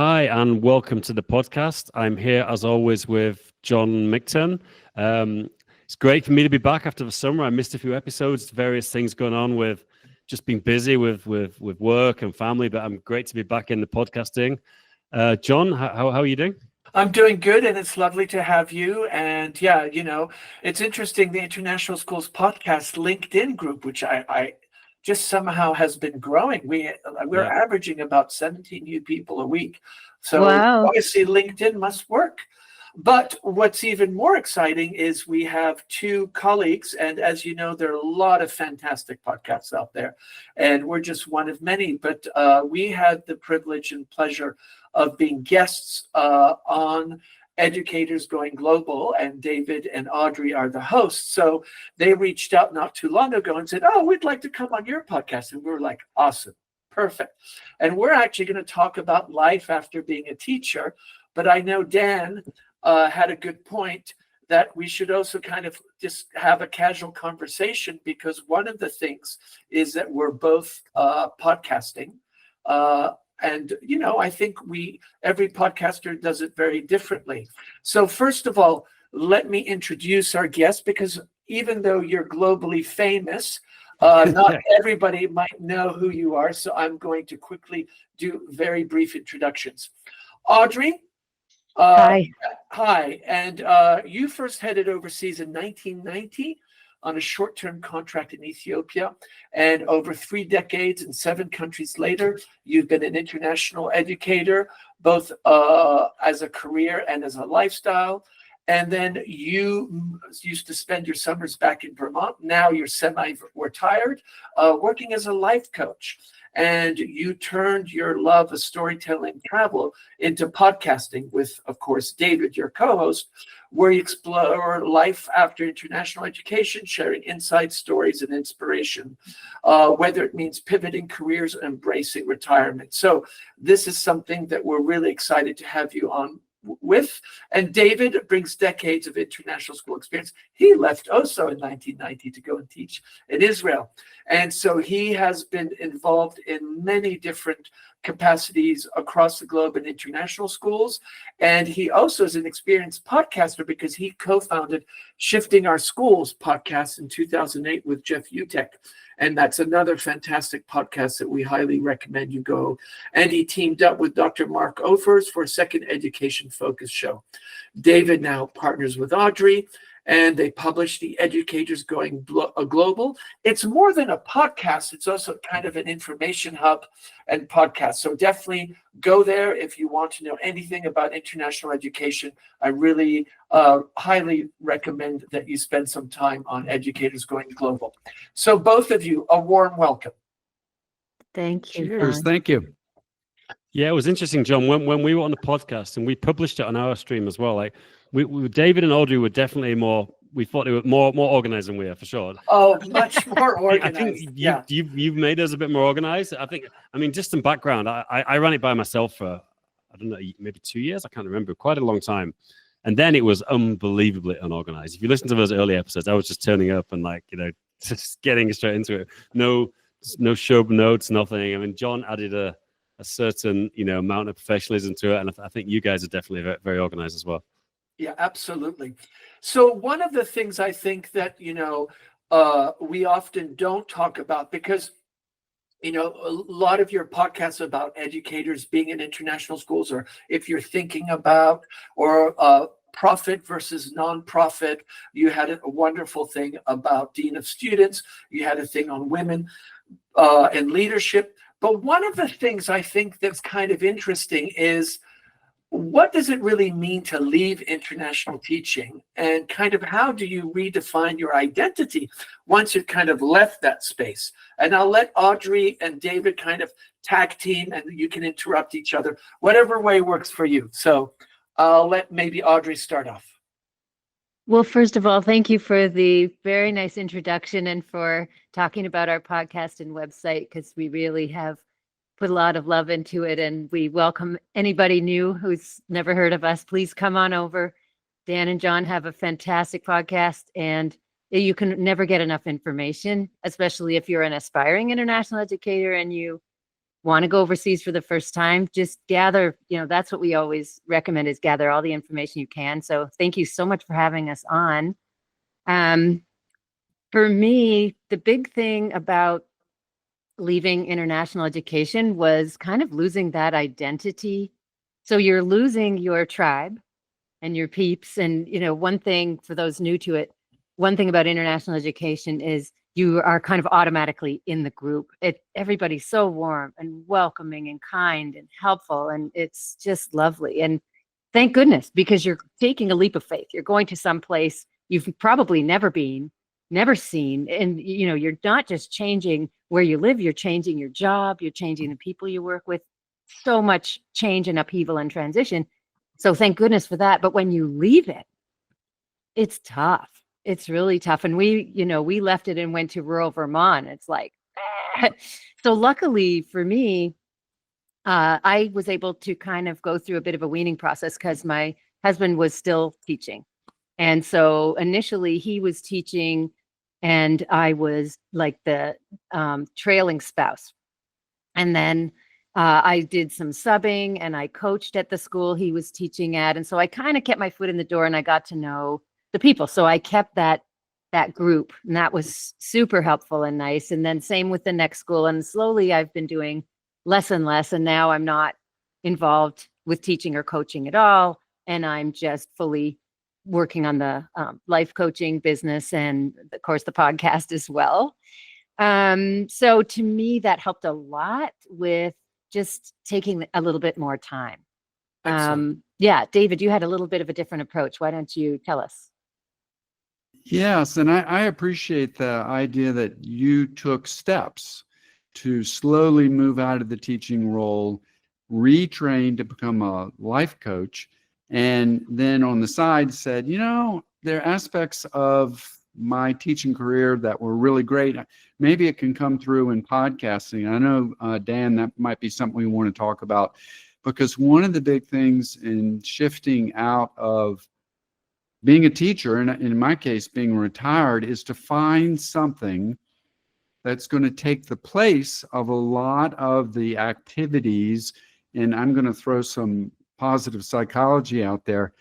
Hi, and welcome to the podcast. I'm here, as always, with John Micton. It's great for me to be back after the summer. I missed a few episodes, various things going on with just being busy with work and family, but I'm great to be back in the podcasting. John, how are you doing? I'm doing good, and it's lovely to have you. And yeah, it's interesting. The International Schools Podcast LinkedIn group, which I just somehow has been growing. We're Yeah. averaging about 17 new people a week. So Wow. obviously LinkedIn must work. But what's even more exciting is we have two colleagues, and as you know, there are a lot of fantastic podcasts out there, and we're just one of many. But we had the privilege and pleasure of being guests on Educators Going Global, and David and Audrey are the hosts. So they reached out not too long ago and said, "Oh, we'd like to come on your podcast," and we were like, "Awesome, perfect." And we're actually going to talk about life after being a teacher. But I know Dan had a good point that we should also kind of just have a casual conversation, because one of the things is that we're both podcasting. And, I think every podcaster does it very differently. So first of all, let me introduce our guest, because even though you're globally famous, not everybody might know who you are. So I'm going to quickly do very brief introductions. Audrey. Hi. Hi. And you first headed overseas in 1990 on a short-term contract in Ethiopia. And over 3 decades and 7 countries later, you've been an international educator, both as a career and as a lifestyle. And then you used to spend your summers back in Vermont. Now you're semi-retired, working as a life coach. And you turned your love of storytelling and travel into podcasting with, of course, David, your co-host, where you explore life after international education, sharing insights, stories, and inspiration, whether it means pivoting careers or embracing retirement. So this is something that we're really excited to have you on with. And David brings decades of international school experience. He left also in 1990 to go and teach in Israel. And so he has been involved in many different capacities across the globe in international schools. And he also is an experienced podcaster, because he co-founded Shifting Our Schools podcast in 2008 with Jeff Utek. And that's another fantastic podcast that we highly recommend you go. And he teamed up with Dr. Mark Offers for a second education focused show. David now partners with Audrey, and they publish the Educators Going Global. It's more than a podcast. It's also kind of an information hub and podcast. So definitely go there if you want to know anything about international education. I really highly recommend that you spend some time on Educators Going Global. So both of you, a warm welcome. Thank you. Cheers. John. Thank you. Yeah, it was interesting, John, when we were on the podcast and we published it on our stream as well. Like we David and Audrey were definitely we thought they were more organized than we are, for sure. Oh, much more organized. I think you've made us a bit more organized. Just some background. I ran it by myself for, I don't know, maybe 2 years. I can't remember, quite a long time. And then it was unbelievably unorganized. If you listen to those early episodes, I was just turning up and just getting straight into it. No show notes, nothing. I mean, John added a certain, amount of professionalism to it. And I think you guys are definitely very, very organized as well. Yeah, absolutely. So one of the things I think that, we often don't talk about, because, a lot of your podcasts about educators being in international schools, or if you're thinking about, or profit versus nonprofit, you had a wonderful thing about Dean of Students. You had a thing on women and leadership. But one of the things I think that's kind of interesting is, what does it really mean to leave international teaching, and kind of how do you redefine your identity once you've kind of left that space? And I'll let Audrey and David kind of tag team, and you can interrupt each other, whatever way works for you. So I'll let maybe Audrey start off. Well, first of all, thank you for the very nice introduction and for talking about our podcast and website, because we really have put a lot of love into it, and we welcome anybody new who's never heard of us. Please come on over. Dan and John have a fantastic podcast, and you can never get enough information, especially if you're an aspiring international educator and you want to go overseas for the first time, just gather, that's what we always recommend, is gather all the information you can. So thank you so much for having us on. For me, the big thing about leaving international education was kind of losing that identity. So you're losing your tribe and your peeps. And, one thing for those new to it, one thing about international education is you are kind of automatically in the group. Everybody's so warm and welcoming and kind and helpful, and it's just lovely. And thank goodness, because you're taking a leap of faith. You're going to some place you've probably never been, never seen, and you're not just changing where you live, you're changing your job, you're changing the people you work with. So much change and upheaval and transition. So thank goodness for that. But when you leave it, it's tough. It's really tough. And we left it and went to rural Vermont. It's like, so luckily for me, I was able to kind of go through a bit of a weaning process because my husband was still teaching. And so initially he was teaching and I was like the trailing spouse. And then I did some subbing and I coached at the school he was teaching at. And so I kind of kept my foot in the door and I got to know the people. So I kept that group, and that was super helpful and nice. And then same with the next school. And slowly I've been doing less and less. And now I'm not involved with teaching or coaching at all. And I'm just fully working on the life coaching business and of course the podcast as well. So to me, that helped a lot with just taking a little bit more time. Yeah, David, you had a little bit of a different approach. Why don't you tell us? Yes, and I appreciate the idea that you took steps to slowly move out of the teaching role, retrain to become a life coach, and then on the side said, there are aspects of my teaching career that were really great. Maybe it can come through in podcasting. I know, Dan, that might be something we want to talk about, because one of the big things in shifting out of being a teacher, and in my case, being retired, is to find something that's going to take the place of a lot of the activities. And I'm going to throw some positive psychology out there.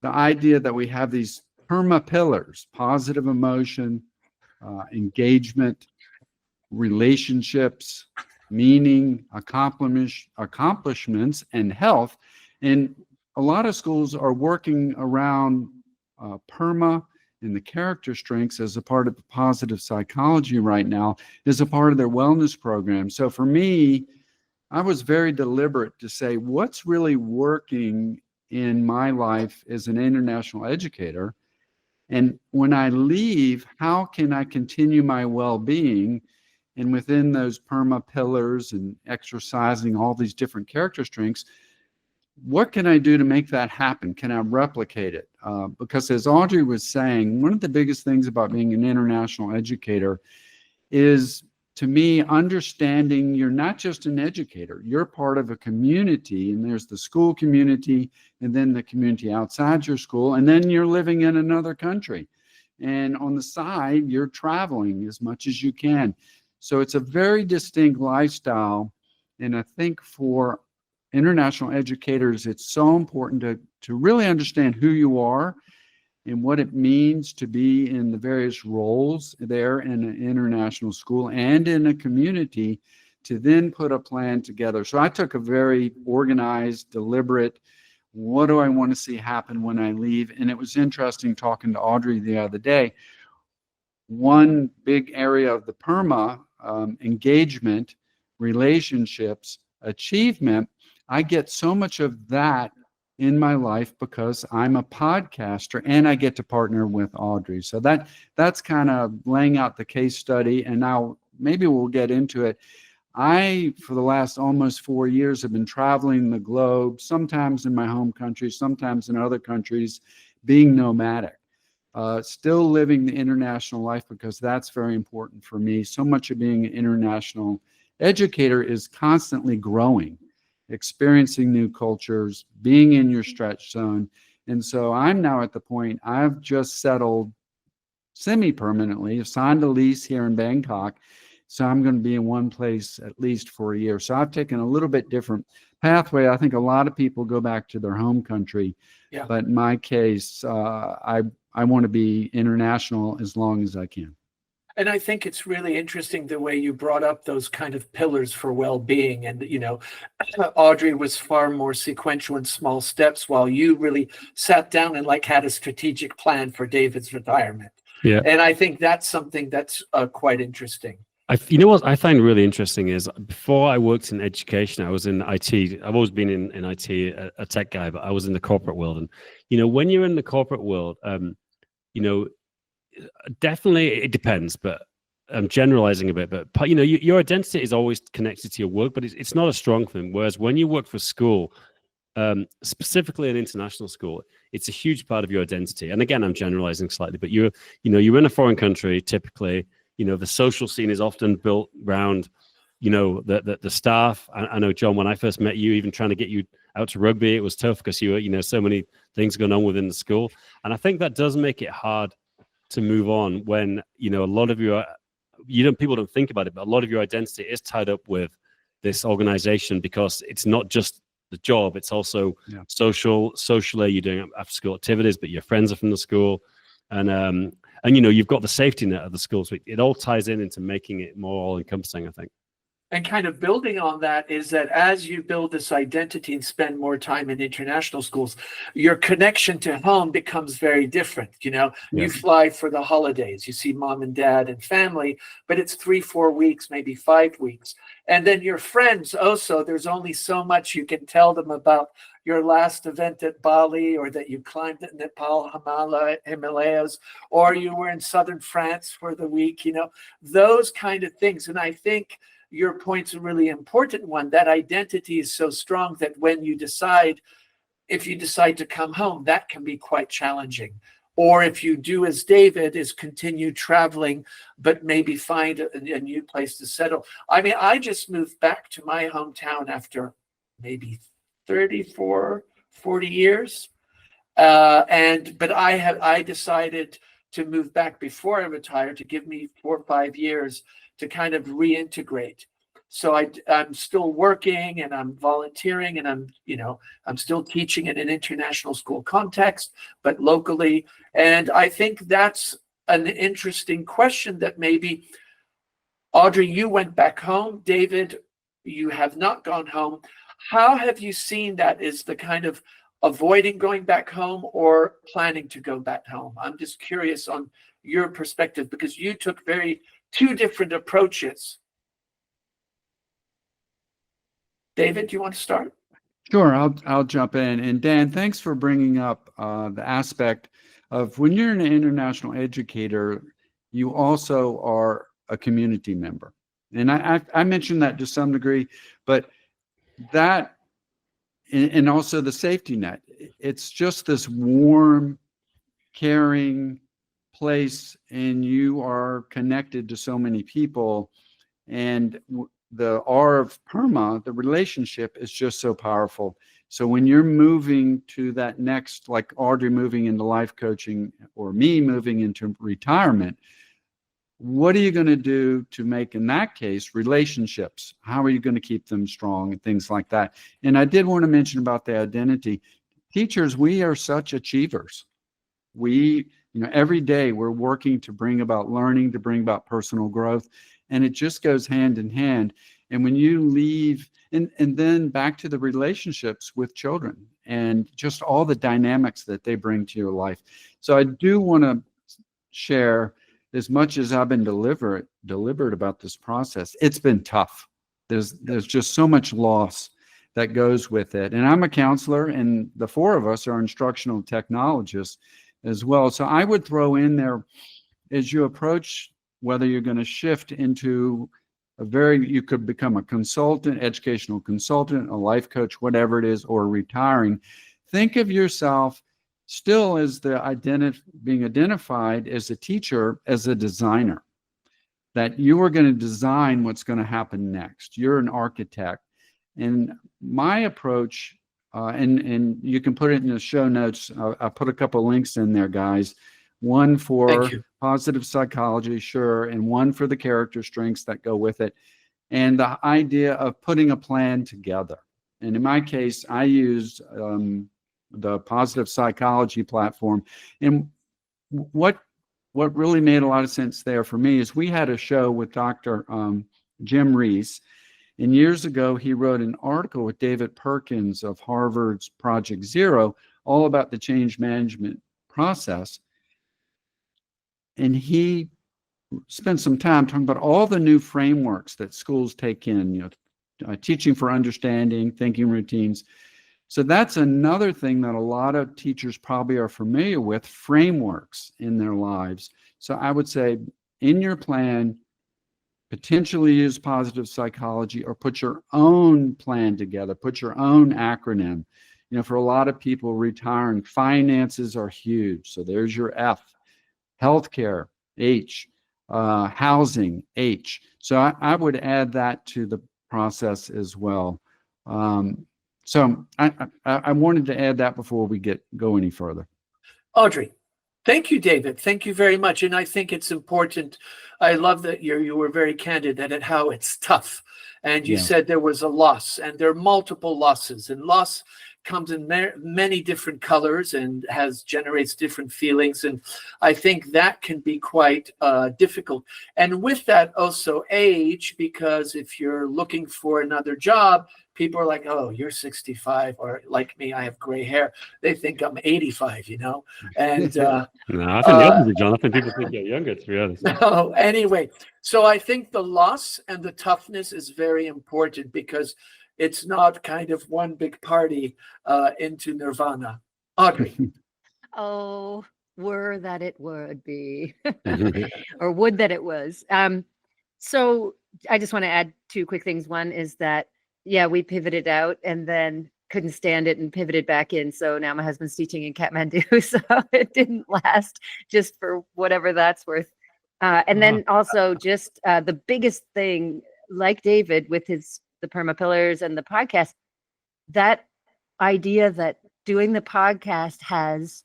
The idea that we have these PERMA pillars: positive emotion, engagement, relationships, meaning, accomplishments, and health. And a lot of schools are working around PERMA and the character strengths as a part of the positive psychology right now, as a part of their wellness program. So for me, I was very deliberate to say, what's really working in my life as an international educator? And when I leave, how can I continue my well-being? And within those PERMA pillars and exercising all these different character strengths, what can I do to make that happen? Can I replicate it? Because as Audrey was saying, one of the biggest things about being an international educator is, to me, understanding you're not just an educator. You're part of a community, and there's the school community, and then the community outside your school, and then you're living in another country. And on the side, you're traveling as much as you can. So it's a very distinct lifestyle. And I think for international educators, it's so important to really understand who you are and what it means to be in the various roles there in an international school and in a community, to then put a plan together. So I took a very organized, deliberate, what do I want to see happen when I leave? And it was interesting talking to Audrey the other day. One big area of the PERMA, engagement, relationships, achievement, I get so much of that in my life because I'm a podcaster and I get to partner with Audrey. So that's kind of laying out the case study. And now maybe we'll get into it. I, for the last almost 4 years, have been traveling the globe, sometimes in my home country, sometimes in other countries, being nomadic, still living the international life, because that's very important for me. So much of being an international educator is constantly growing, experiencing new cultures, being in your stretch zone. And so I'm now at the point, I've just settled semi-permanently, signed a lease here in Bangkok, So I'm going to be in one place at least for a year. So I've taken a little bit different pathway. I think a lot of people go back to their home country, but in my case, I want to be international as long as I can. And I think it's really interesting the way you brought up those kind of pillars for well-being. And, Audrey was far more sequential in small steps, while you really sat down and had a strategic plan for David's retirement. Yeah. And I think that's something that's quite interesting. What I find really interesting is, before I worked in education, I was in IT. I've always been in IT, a tech guy, but I was in the corporate world. And, when you're in the corporate world, definitely it depends, but I'm generalizing a bit, but your identity is always connected to your work, but it's not a strong thing. Whereas when you work for school, specifically an international school, it's a huge part of your identity. And again, I'm generalizing slightly, but you're in a foreign country. Typically, the social scene is often built around, the staff. I know, John, when I first met you, even trying to get you out to rugby, it was tough because you were, so many things going on within the school. And I think that does make it hard to move on when, a lot of people don't think about it, but a lot of your identity is tied up with this organization, because it's not just the job, it's also socially, you're doing after school activities, but your friends are from the school, and you've got the safety net of the school. So it all ties into making it more all encompassing, I think. And kind of building on that is that as you build this identity and spend more time in international schools, your connection to home becomes very different. You fly for the holidays, you see mom and dad and family, but it's 3-4 weeks, maybe 5 weeks. And then your friends also, there's only so much you can tell them about your last event at Bali, or that you climbed the Nepal Himalayas, or you were in southern France for the week, those kind of things. And I think your point's a really important one. That identity is so strong that when if you decide to come home, that can be quite challenging. Or if you do as David, is continue traveling, but maybe find a new place to settle. I mean, I just moved back to my hometown after maybe 34, 40 years. But I decided to move back before I retired, to give me 4 or 5 years to kind of reintegrate. So I'm still working, and I'm volunteering, and I'm still teaching in an international school context, but locally. And I think that's an interesting question that maybe, Audrey, you went back home. David, you have not gone home. How have you seen that? Is the kind of avoiding going back home or planning to go back home? I'm just curious on your perspective, because you took two different approaches. David, do you want to start? Sure, I'll jump in. And Dan, thanks for bringing up the aspect of, when you're an international educator, you also are a community member. And I mentioned that to some degree, but that, and also the safety net, it's just this warm, caring place, and you are connected to so many people. And the R of PERMA, the relationship, is just so powerful. So when you're moving to that next, like Audrey moving into life coaching, or me moving into retirement, what are you going to do to make, in that case, relationships? How are you going to keep them strong, and things like that? And I did want to mention about the identity. Teachers, we are such achievers. We, every day we're working to bring about learning, to bring about personal growth, and it just goes hand in hand. And when you leave, and then back to the relationships with children, and just all the dynamics that they bring to your life. So I do want to share, as much as I've been deliberate about this process, it's been tough. There's just so much loss that goes with it. And I'm a counselor, and the 4 of us are instructional technologists as well. So I would throw in there, as you approach, whether you're going to shift into you could become a consultant, educational consultant, a life coach, whatever it is, or retiring, think of yourself still as being identified as a teacher, as a designer, that you are going to design what's going to happen next. You're an architect. And my approach, and you can put it in the show notes, I'll put a couple links in there, guys, one for Thank you. positive psychology, sure, and one for the character strengths that go with it. And the idea of putting a plan together. And in my case, I used the positive psychology platform. And what really made a lot of sense there for me is we had a show with Dr. Jim Reese. And years ago, he wrote an article with David Perkins of Harvard's Project Zero, all about the change management process. And he spent some time talking about all the new frameworks that schools take in, teaching for understanding, thinking routines. So that's another thing that a lot of teachers probably are familiar with, frameworks in their lives. So I would say in your plan, potentially use positive psychology or put your own plan together, put your own acronym. For a lot of people retiring, finances are huge. So there's your F. Healthcare, H. Housing, H. So I would add that to the process as well. So I wanted to add that before we go any further. Audrey. Thank you, David. Thank you very much. And I think it's important. I love that you were very candid at how it's tough. And you said there was a loss, and there are multiple losses. And loss comes in many different colors and generates different feelings. And I think that can be quite difficult. And with that also age, because if you're looking for another job, people are like, oh, you're 65, or like me, I have gray hair. They think I'm 85, And no, I think the opposite, John. I think people think you're younger, to be honest. No, anyway. So I think the loss and the toughness is very important, because it's not kind of one big party into nirvana. Audrey. Oh, were that it would be, or would that it was. So I just want to add two quick things. One is that, we pivoted out and then couldn't stand it and pivoted back in. So now my husband's teaching in Kathmandu, so it didn't last, just for whatever that's worth. And then also just the biggest thing, like David with the Perma Pillars and the podcast, that idea that doing the podcast has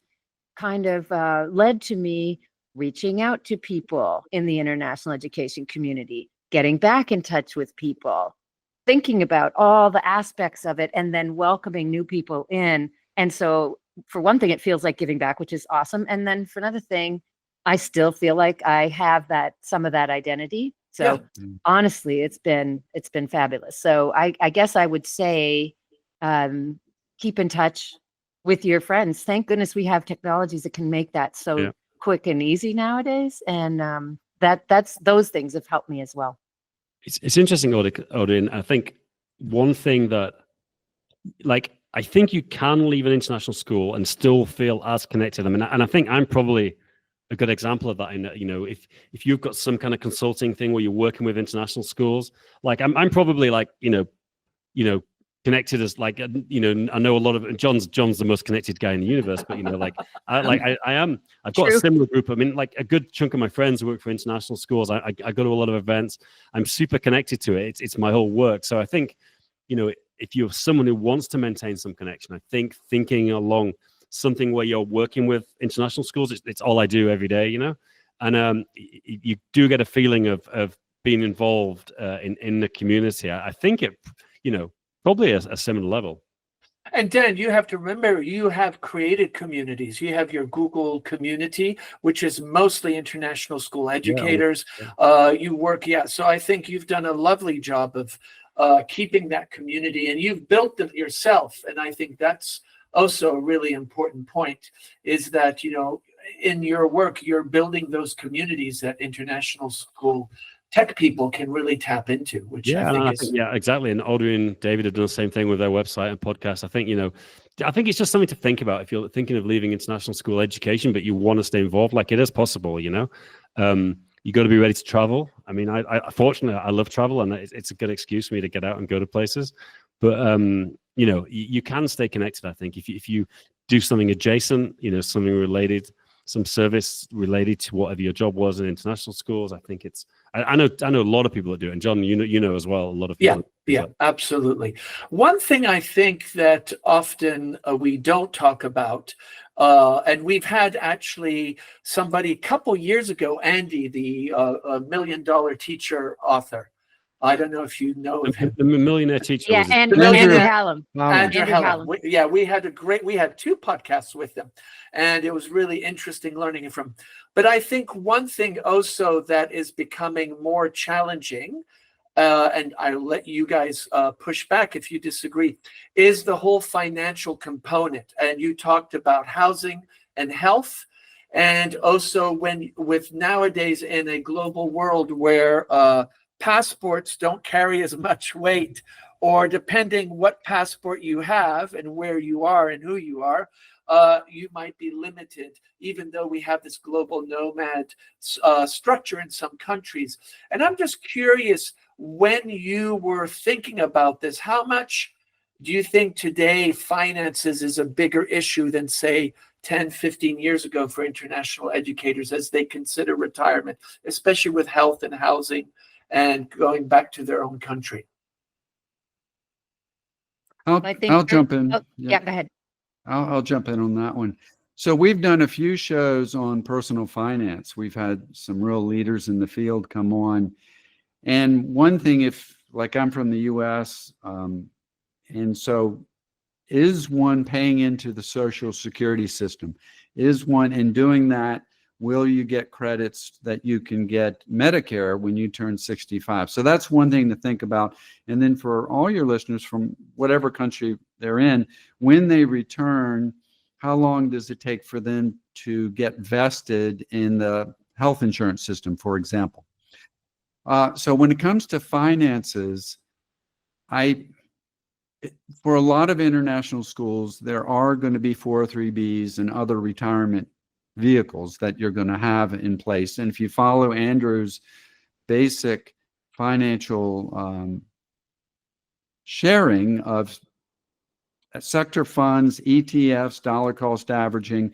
kind of led to me reaching out to people in the international education community, getting back in touch with people, thinking about all the aspects of it, and then welcoming new people in. And so for one thing, it feels like giving back, which is awesome. And then for another thing, I still feel like I have some of that identity. So honestly, it's been fabulous. So I guess I would say, keep in touch with your friends. Thank goodness we have technologies that can make that so quick and easy nowadays. And that's those things have helped me as well. It's interesting, Audrey, and I think one thing that, I think you can leave an international school and still feel as connected. I mean, and I think I'm probably a good example of that. If you've got some kind of consulting thing where you're working with international schools, I'm probably connected as I know a lot of John's the most connected guy in the universe, but I am. I've got a similar group. I mean, a good chunk of my friends who work for international schools. I go to a lot of events. I'm super connected to it. It's my whole work. So I think, if you're someone who wants to maintain some connection, I think thinking along something where you're working with international schools, it's all I do every day, and you do get a feeling of being involved in the community. I think it, probably a similar level. And Dan, you have to remember, you have created communities. You have your Google community, which is mostly international school educators. You work, so I think you've done a lovely job of keeping that community, and you've built it yourself. And I think that's also a really important point, is that, in your work, you're building those communities that international school tech people can really tap into, which I think is... Yeah, exactly. And Audrey and David have done the same thing with their website and podcast. I think it's just something to think about if you're thinking of leaving international school education, but you want to stay involved. It is possible, you got to be ready to travel. I mean, I fortunately, I love travel, and it's a good excuse for me to get out and go to places. But you can stay connected. I think if you do something adjacent, something related, some service related to whatever your job was in international schools. I think it's, I know a lot of people that do it. And John, you know as well, a lot of people. Yeah, absolutely. One thing I think that often we don't talk about, and we've had actually somebody a couple years ago, Andy, the $1 Million Teacher author. I don't know if you know of him. The millionaire teacher. Yeah, was Andrew Hallam. Andrew Andrew Hallam. Hallam. We had two podcasts with them, and it was really interesting learning it from. But I think one thing also that is becoming more challenging, and I'll let you guys push back if you disagree, is the whole financial component. And you talked about housing and health, and also with nowadays in a global world where passports don't carry as much weight, or depending what passport you have and where you are and who you are, you might be limited, even though we have this global nomad structure in some countries. And I'm just curious, when you were thinking about this, how much do you think today finances is a bigger issue than, say, 10, 15 years ago for international educators as they consider retirement, especially with health and housing and going back to their own country? I'll jump in. Yeah, go ahead. I'll jump in on that one. So we've done a few shows on personal finance. We've had some real leaders in the field come on. And one thing, like I'm from the US, and so is one paying into the Social Security system? Is one, in doing that, will you get credits that you can get Medicare when you turn 65? So that's one thing to think about. And then for all your listeners from whatever country they're in, when they return, how long does it take for them to get vested in the health insurance system, for example? So when it comes to finances, for a lot of international schools, there are going to be 403Bs and other retirement vehicles that you're going to have in place. And if you follow Andrew's basic financial sharing of sector funds, ETFs, dollar cost averaging,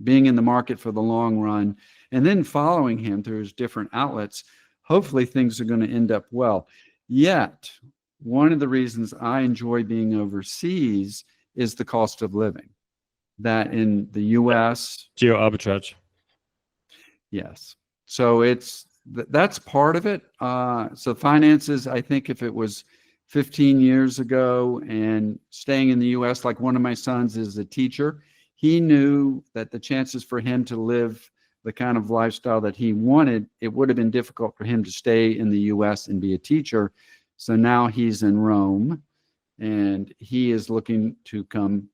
being in the market for the long run, and then following him through his different outlets, hopefully things are going to end up well. Yet, one of the reasons I enjoy being overseas is the cost of living. That in the U.S. geo arbitrage. Yes. So that's part of it. So finances, I think if it was 15 years ago and staying in the U.S., like one of my sons is a teacher, he knew that the chances for him to live the kind of lifestyle that he wanted, it would have been difficult for him to stay in the U.S. and be a teacher. So now he's in Rome and he is looking to come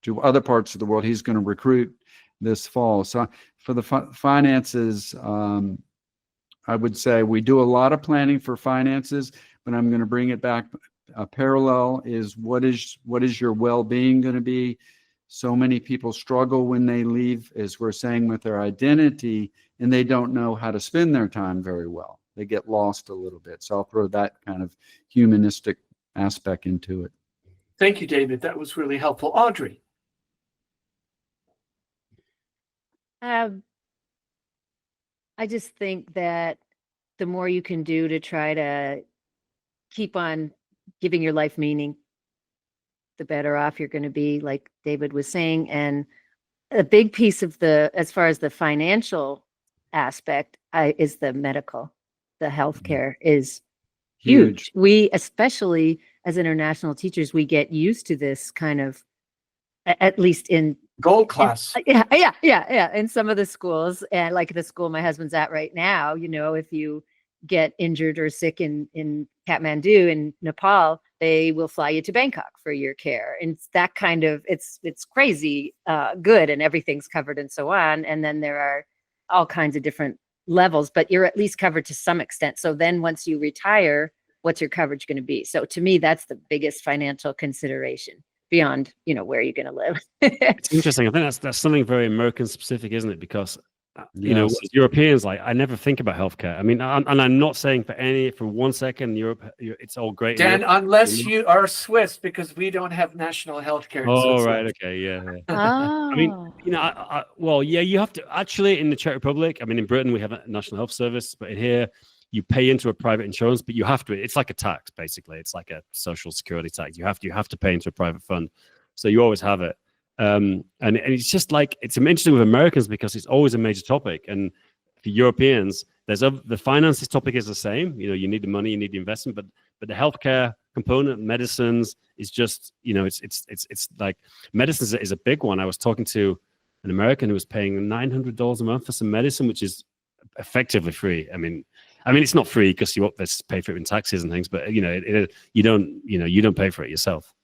to other parts of the world. He's going to recruit this fall. So for the finances, I would say we do a lot of planning for finances, but I'm going to bring it back. A parallel is what is your well-being going to be? So many people struggle when they leave, as we're saying, with their identity, and they don't know how to spend their time very well. They get lost a little bit. So I'll throw that kind of humanistic aspect into it. Thank you, David. That was really helpful. Audrey. I just think that the more you can do to try to keep on giving your life meaning, the better off you're going to be, like David was saying. And a big piece of as far as the financial aspect, is the medical, the healthcare is huge. We, especially as international teachers, we get used to this kind of, at least in gold class. Yeah. In some of the schools, and like the school my husband's at right now, if you get injured or sick in Kathmandu in Nepal, they will fly you to Bangkok for your care. And it's that kind of, it's crazy good, and everything's covered and so on. And then there are all kinds of different levels, but you're at least covered to some extent. So then once you retire, what's your coverage going to be? So to me, that's the biggest financial consideration beyond, where you're going to live. It's interesting. I think that's something very American specific, isn't it? Because you know, Yes. as Europeans, like I never think about healthcare. I mean, and I'm not saying for 1 second, Europe, it's all great. in Dan, Europe. unless you are Swiss, because we don't have national health care in Oh, Switzerland. right. Okay. Yeah. Oh, I mean, you know, well, yeah, you have to actually in the Czech Republic. I mean, in Britain, we have a national health service, but in here, you pay into a private insurance, but you have to. It's like a tax, basically. It's like a social security tax. You have to pay into a private fund, so you always have it. And it's just like it's interesting with Americans because it's always a major topic, and for Europeans, the finances topic is the same. You know, you need the money, you need the investment, but the healthcare component, medicines, is just, you know, it's like medicines is a big one. I was talking to an American who was paying $900 a month for some medicine, which is effectively free. I mean, it's not free because you have to pay for it in taxes and things, but you know, you don't pay for it yourself.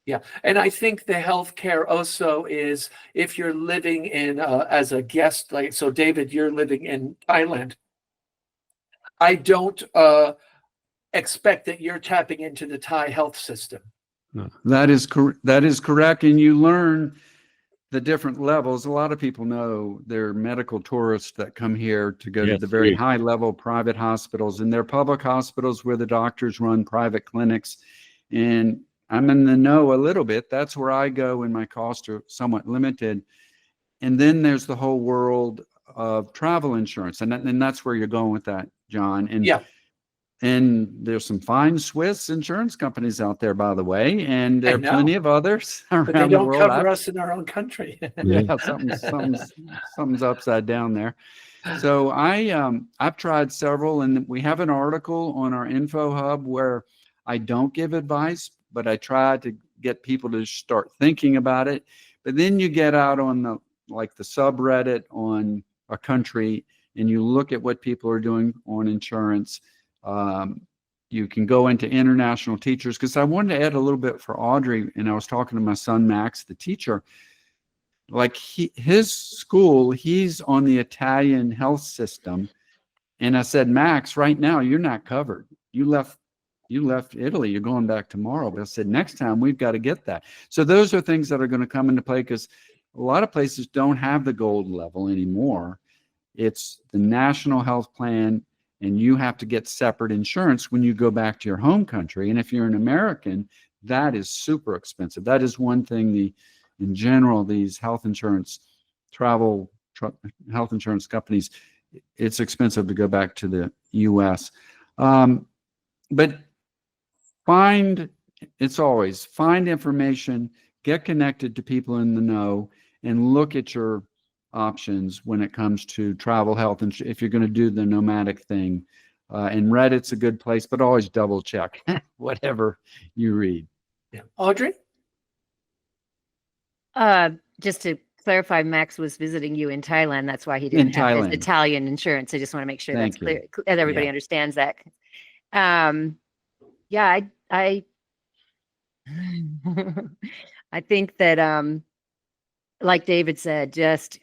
Yeah. And I think the healthcare also is if you're living in as a guest, like, so David, you're living in Thailand. I don't expect that you're tapping into the Thai health system. No. That is correct. And you learn the different levels. A lot of people know they're medical tourists that come here to go to the very high level private hospitals, and they're public hospitals where the doctors run private clinics. And I'm in the know a little bit. That's where I go when my costs are somewhat limited. And then there's the whole world of travel insurance. And that's where you're going with that, John. And and there's some fine Swiss insurance companies out there, by the way, and there are plenty of others around but they don't the world. cover us in our own country. Yeah, something's upside down there. So I've tried several, and we have an article on our info hub where I don't give advice, but I try to get people to start thinking about it. But then you get out on the subreddit on a country and you look at what people are doing on insurance. You can go into international teachers, because I wanted to add a little bit for Audrey, and I was talking to my son, Max, the teacher. Like his school, he's on the Italian health system. And I said, Max, right now, you're not covered. You left Italy, you're going back tomorrow. But I said, next time we've got to get that. So those are things that are going to come into play, because a lot of places don't have the gold level anymore. It's the national health plan, and you have to get separate insurance when you go back to your home country. And if you're an American, that is super expensive. That is one thing in general, these health insurance, health insurance companies, it's expensive to go back to the US. But find information, get connected to people in the know, and look at your options when it comes to travel health. And if you're going to do the nomadic thing, and Reddit's a good place, but always double check whatever you read. Yeah. Audrey? Just to clarify, Max was visiting you in Thailand. That's why he didn't have his Italian insurance. I just want to make sure that's clear, that everybody understands that. Yeah, I think that, like David said, just,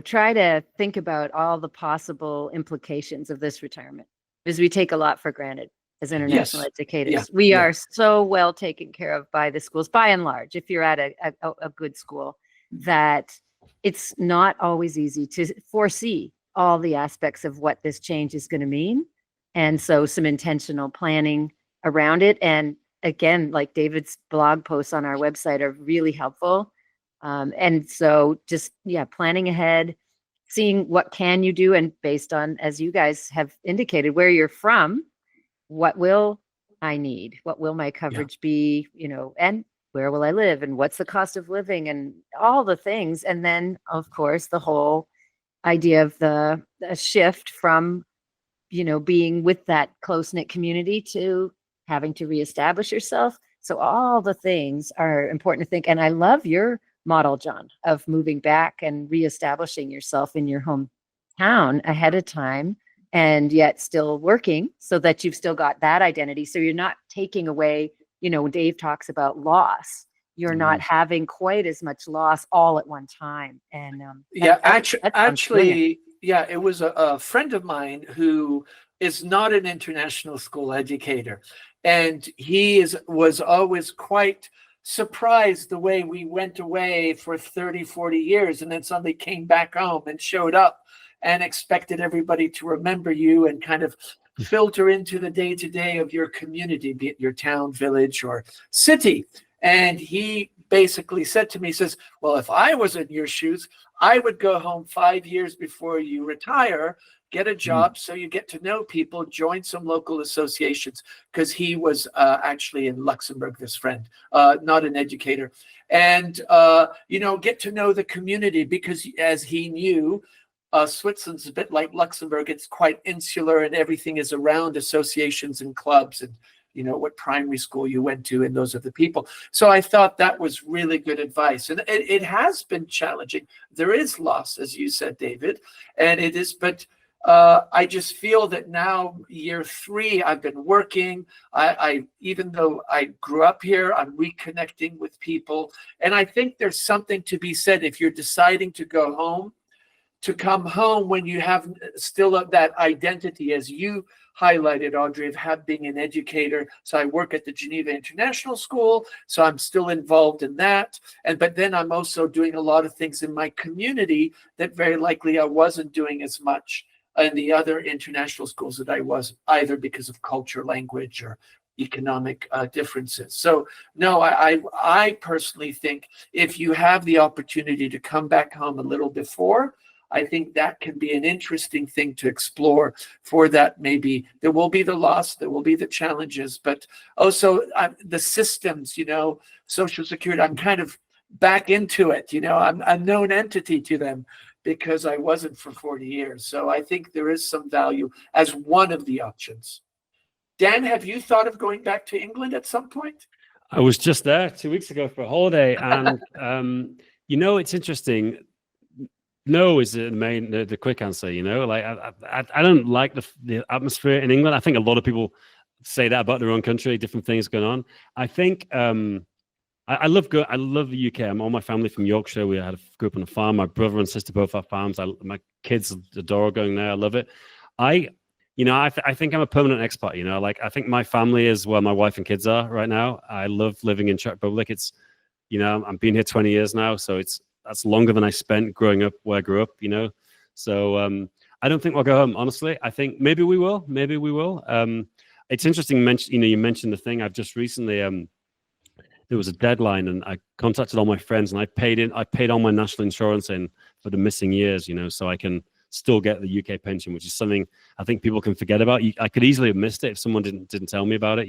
try to think about all the possible implications of this retirement, because we take a lot for granted as international educators. We are so well taken care of by the schools, by and large, if you're at a good school, that it's not always easy to foresee all the aspects of what this change is going to mean. And so some intentional planning around it. And again, like David's blog posts on our website are really helpful. And so just, planning ahead, seeing what can you do, and based on, as you guys have indicated, where you're from, what will I need? What will my coverage be, and where will I live, and what's the cost of living, and all the things. And then, of course, the whole idea of the shift from, being with that close-knit community to having to reestablish yourself. So all the things are important to think. And I love your model, John, of moving back and reestablishing yourself in your hometown ahead of time, and yet still working so that you've still got that identity. So you're not taking away, when Dave talks about loss, you're not having quite as much loss all at one time. And actually, it was a friend of mine who is not an international school educator, and he was always quite surprised the way we went away for 30, 40 years and then suddenly came back home and showed up and expected everybody to remember you and kind of filter into the day-to-day of your community, be it your town, village, or city. And he basically said to me, he says, well, if I was in your shoes, I would go home 5 years before you retire, get a job so you get to know people, join some local associations, because he was actually in Luxembourg, this friend, not an educator. And, get to know the community, because as he knew, Switzerland's a bit like Luxembourg. It's quite insular and everything is around associations and clubs and, what primary school you went to, and those are the people. So I thought that was really good advice. And it has been challenging. There is loss, as you said, David, and it is, but I just feel that now, year 3, I've been working. I even though I grew up here, I'm reconnecting with people. And I think there's something to be said if you're deciding to go home, to come home when you have still that identity, as you highlighted, Audrey, of being an educator. So I work at the Geneva International School, so I'm still involved in that. But then I'm also doing a lot of things in my community that very likely I wasn't doing as much in the other international schools that I was, either because of culture, language, or economic differences. So no, I personally think if you have the opportunity to come back home a little before, I think that can be an interesting thing to explore. For that, maybe there will be the loss, there will be the challenges, but also the systems, Social Security, I'm kind of back into it. I'm a known entity to them because I wasn't for 40 years. So I think there is some value as one of the options. Dan, have you thought of going back to England at some point? I was just there 2 weeks ago for a holiday, and it's interesting. No is the quick answer. I don't like the atmosphere in England. I think a lot of people say that about their own country, different things going on. I think I love the UK. All my family from Yorkshire. We grew up on a farm. My brother and sister both have farms. My kids adore going there. I love it. I think I'm a permanent expat. I think my family is where my wife and kids are right now. I love living in Czech Republic. It's, I'm been here 20 years now, so that's longer than I spent growing up where I grew up, So I don't think we'll go home, honestly. I think maybe we will. It's interesting, you mentioned the thing. I've just recently, there was a deadline, and I contacted all my friends, and I paid all my national insurance in for the missing years, so I can still get the UK pension, which is something I think people can forget about. I could easily have missed it if someone didn't tell me about it,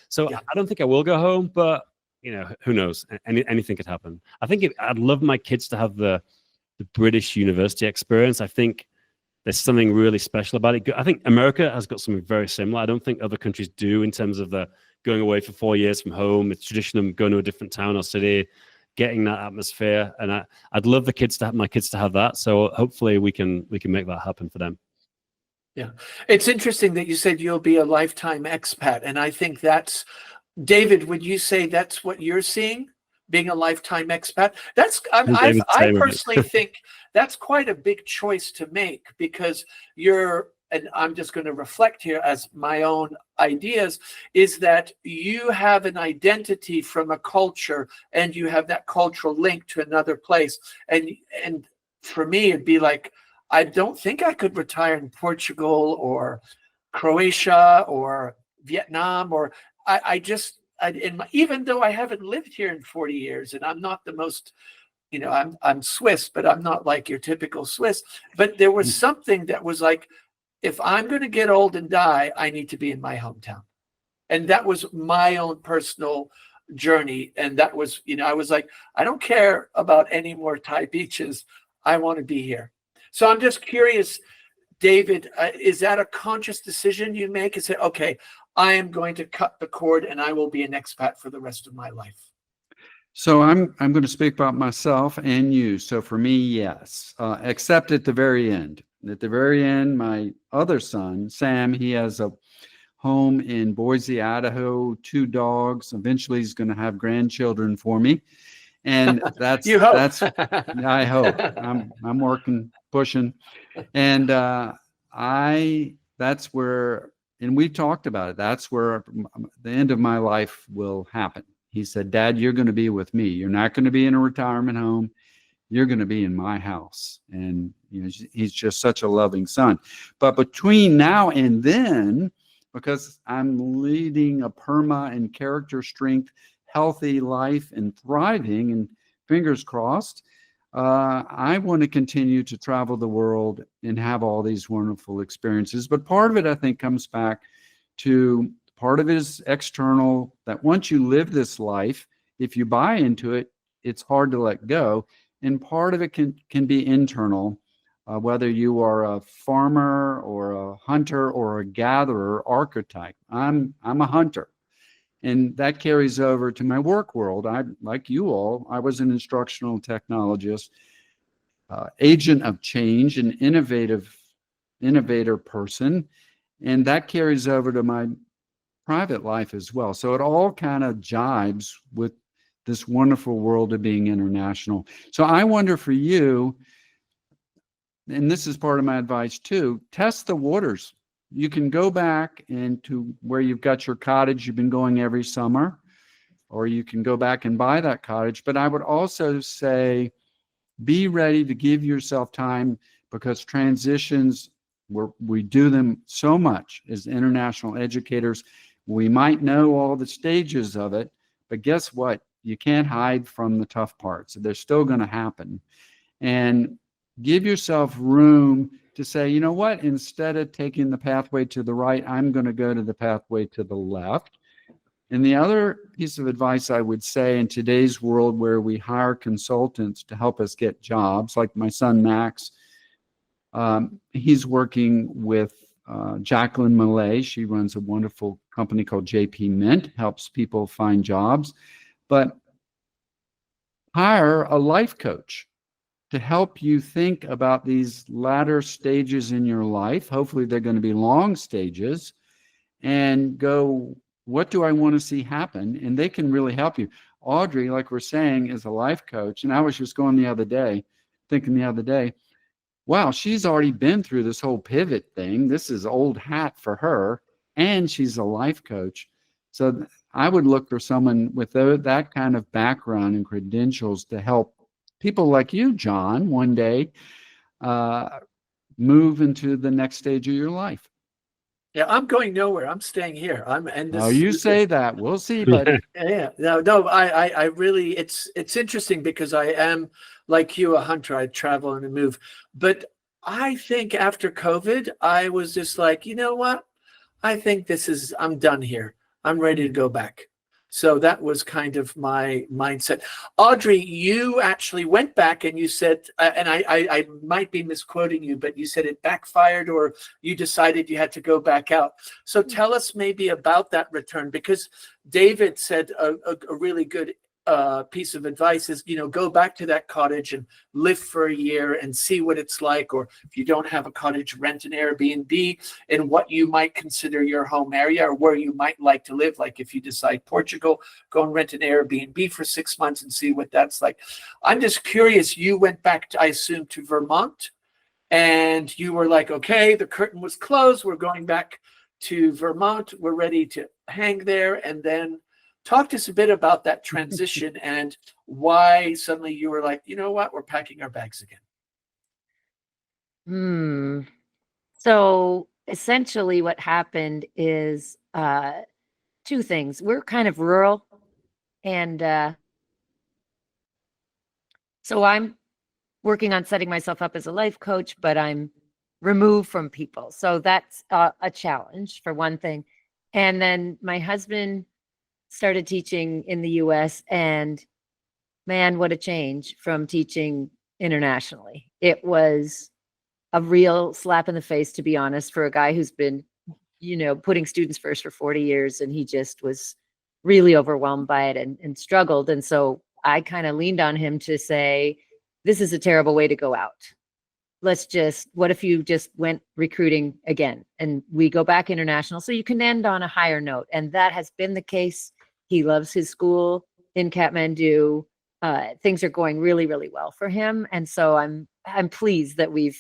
So yeah. I don't think I will go home, but who knows? Anything could happen. I think I'd love my kids to have the British university experience. I think there's something really special about it. I think America has got something very similar. I don't think other countries do, in terms of the going away for 4 years from home. It's tradition of going to a different town or city, getting that atmosphere. And I'd love my kids to have that. So hopefully we can make that happen for them. Yeah. It's interesting that you said you'll be a lifetime expat. And I think that's, David, would you say that's what you're seeing, being a lifetime expat? I personally think that's quite a big choice to make, because and I'm just going to reflect here as my own ideas, is that you have an identity from a culture, and you have that cultural link to another place. And for me, it'd be like, I don't think I could retire in Portugal or Croatia or Vietnam, or even though I haven't lived here in 40 years, and I'm not the most, I'm Swiss, but I'm not like your typical Swiss. But there was something that was like, if I'm going to get old and die, I need to be in my hometown. And that was my own personal journey. And that was, I was like, I don't care about any more Thai beaches. I want to be here. So I'm just curious, David, is that a conscious decision you make? Is it, okay, I am going to cut the cord and I will be an expat for the rest of my life? So I'm going to speak about myself and you. So for me, yes, except at the very end. At the very end, my other son, Sam, he has a home in Boise, Idaho, 2 dogs. Eventually he's going to have grandchildren for me. And that's, you hope. I hope. I'm working, pushing. And that's where, and we talked about it, that's where the end of my life will happen. He said, Dad, you're going to be with me. You're not going to be in a retirement home. You're going to be in my house. And he's just such a loving son. But between now and then, because I'm leading a PERMA and character strength, healthy life and thriving, and fingers crossed, I want to continue to travel the world and have all these wonderful experiences. But part of it, I think, comes back to part of it is external, that once you live this life, if you buy into it, it's hard to let go. And part of it can be internal, whether you are a farmer or a hunter or a gatherer archetype. I'm a hunter. And that carries over to my work world. Like you all, I was an instructional technologist, agent of change, an innovator person. And that carries over to my private life as well. So it all kind of jibes with this wonderful world of being international. So I wonder for you, and this is part of my advice too, test the waters. You can go back into where you've got your cottage you've been going every summer, or you can go back and buy that cottage. But I would also say, be ready to give yourself time, because transitions, we do them so much as international educators. We might know all the stages of it, but guess what? You can't hide from the tough parts. They're still going to happen. And give yourself room to say, you know what, instead of taking the pathway to the right, I'm going to go to the pathway to the left. And the other piece of advice I would say, in today's world where we hire consultants to help us get jobs, like my son Max, he's working with Jacqueline Millay. She runs a wonderful company called JP Mint, helps people find jobs. But hire a life coach to help you think about these latter stages in your life. Hopefully they're going to be long stages, and go, what do I want to see happen? And they can really help you. Audrey, like we're saying, is a life coach. And I was just thinking the other day, wow, she's already been through this whole pivot thing. This is old hat for her, and she's a life coach. So I would look for someone with that kind of background and credentials to help people like you, John, one day move into the next stage of your life. Yeah, I'm going nowhere. I'm staying here. You say that. We'll see, buddy. Yeah. No, I really, it's interesting because I am, like you, a hunter. I travel and move. But I think after COVID, I was just like, you know what? I think I'm done here. I'm ready to go back. So that was kind of my mindset. Audrey, you actually went back and you said, and I might be misquoting you, but you said it backfired, or you decided you had to go back out. So tell us maybe about that return, because David said a really good piece of advice is, go back to that cottage and live for a year and see what it's like. Or if you don't have a cottage, rent an Airbnb in what you might consider your home area, or where you might like to live. Like if you decide Portugal, go and rent an Airbnb for 6 months and see what that's like. I'm just curious, you went back to, I assume, to Vermont, and you were like, okay, the curtain was closed. We're going back to Vermont. We're ready to hang there. And then talk to us a bit about that transition and why suddenly you were like, you know what, we're packing our bags again. So essentially what happened is two things. We're kind of rural, and so I'm working on setting myself up as a life coach, but I'm removed from people. So that's a challenge, for one thing. And then my husband started teaching in the US, and man, what a change from teaching internationally. It was a real slap in the face, to be honest, for a guy who's been, putting students first for 40 years. And he just was really overwhelmed by it and struggled. And so I kind of leaned on him to say, this is a terrible way to go out. What if you just went recruiting again and we go back international so you can end on a higher note? And that has been the case. He loves his school in Kathmandu. Things are going really, really well for him. And so I'm pleased that we've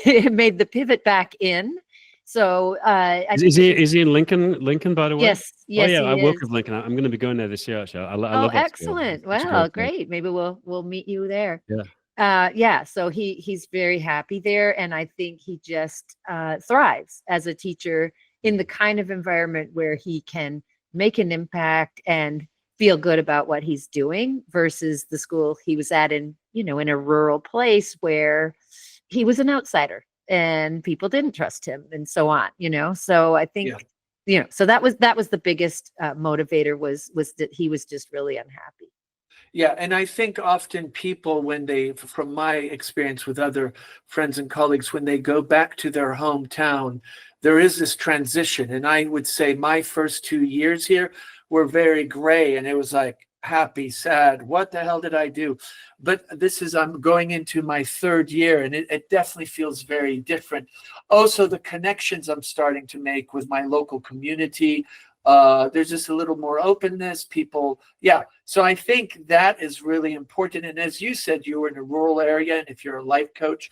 made the pivot back in. So I Is, think is he is he in Lincoln, by the way? yes, yes, Oh yeah, I he work is. with Lincoln. I'm going to be going there this year. Actually, I Oh, love that school. excellent. It's a Well, great place. great. Maybe we'll meet you there. Yeah. Yeah, so he's very happy there, and I think he just thrives as a teacher in the kind of environment where he can make an impact and feel good about what he's doing versus the school he was at in a rural place where he was an outsider and people didn't trust him and so on. So I think so that was the biggest motivator was that he was just really unhappy. Yeah, and I think often people, when they, from my experience with other friends and colleagues, when they go back to their hometown, there is this transition. And I would say my first 2 years here were very gray, and it was like happy, sad. What the hell did I do? But I'm going into my 3rd year, and it definitely feels very different. Also, the connections I'm starting to make with my local community. There's just a little more openness, people. Yeah. So I think that is really important. And as you said, you were in a rural area, and if you're a life coach,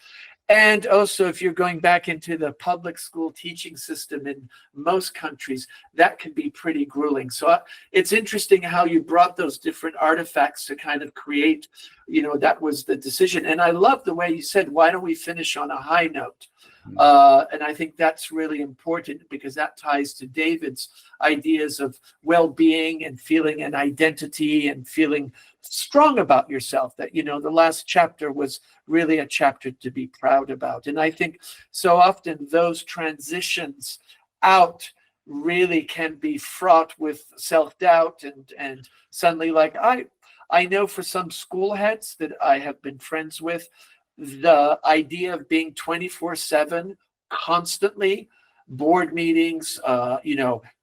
and also if you're going back into the public school teaching system in most countries, that can be pretty grueling. So it's interesting how you brought those different artifacts to kind of create, that was the decision. And I love the way you said, why don't we finish on a high note? And I think that's really important because that ties to David's ideas of well-being and feeling an identity and feeling strong about yourself, that, the last chapter was really a chapter to be proud about. And I think so often those transitions out really can be fraught with self-doubt and suddenly, like I know for some school heads that I have been friends with, the idea of being 24/7 constantly, board meetings,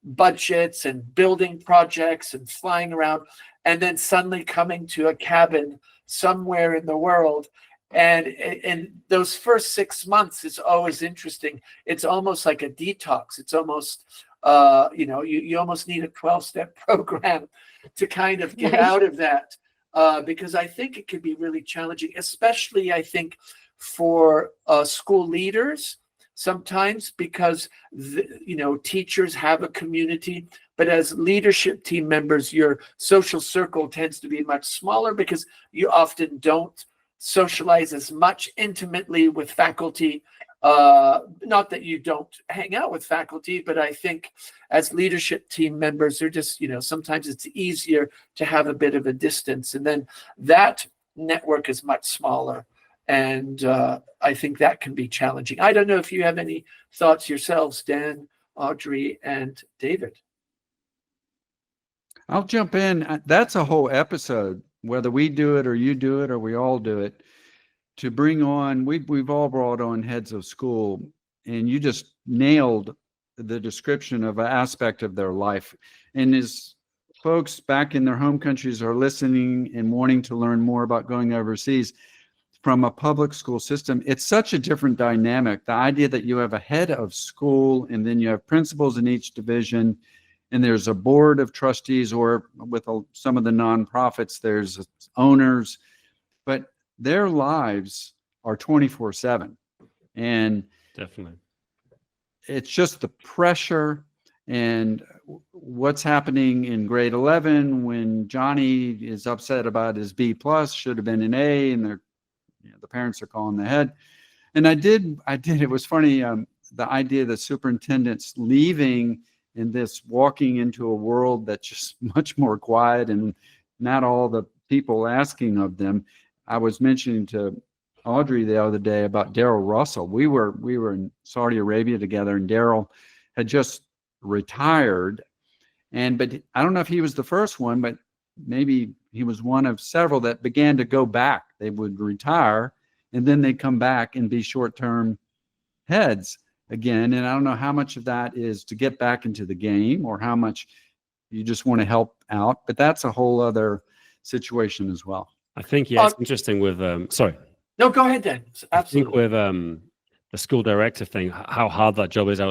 budgets and building projects and flying around, and then suddenly coming to a cabin somewhere in the world. And in those first 6 months, it's always interesting. It's almost like a detox. It's almost, you almost need a 12-step program to kind of get out of that. Because I think it could be really challenging, especially I think for school leaders sometimes, because teachers have a community, but as leadership team members, your social circle tends to be much smaller because you often don't socialize as much intimately with faculty. Not that you don't hang out with faculty, but I think as leadership team members, they're just, sometimes it's easier to have a bit of a distance. And then that network is much smaller. And I think that can be challenging. I don't know if you have any thoughts yourselves, Dan, Audrey, and David. I'll jump in. That's a whole episode, whether we do it or you do it or we all do it. To bring on, we've all brought on heads of school, and you just nailed the description of an aspect of their life. And as folks back in their home countries are listening and wanting to learn more about going overseas from a public school system, it's such a different dynamic. The idea that you have a head of school and then you have principals in each division, and there's a board of trustees, or with some of the nonprofits, there's owners, but their lives are 24/7. And Definitely. It's just the pressure and what's happening in grade 11 when Johnny is upset about his B+, should have been an A, and the parents are calling the head. And I did, it was funny, the idea of the superintendent's leaving and this walking into a world that's just much more quiet and not all the people asking of them. I was mentioning to Audrey the other day about Daryl Russell. We were in Saudi Arabia together, and Daryl had just retired. But I don't know if he was the first one, but maybe he was one of several that began to go back. They would retire, and then they'd come back and be short-term heads again. And I don't know how much of that is to get back into the game or how much you just want to help out. But that's a whole other situation as well. I think, yeah, it's interesting with, sorry. No, go ahead, Dan. Absolutely. I think with the school director thing, how hard that job is.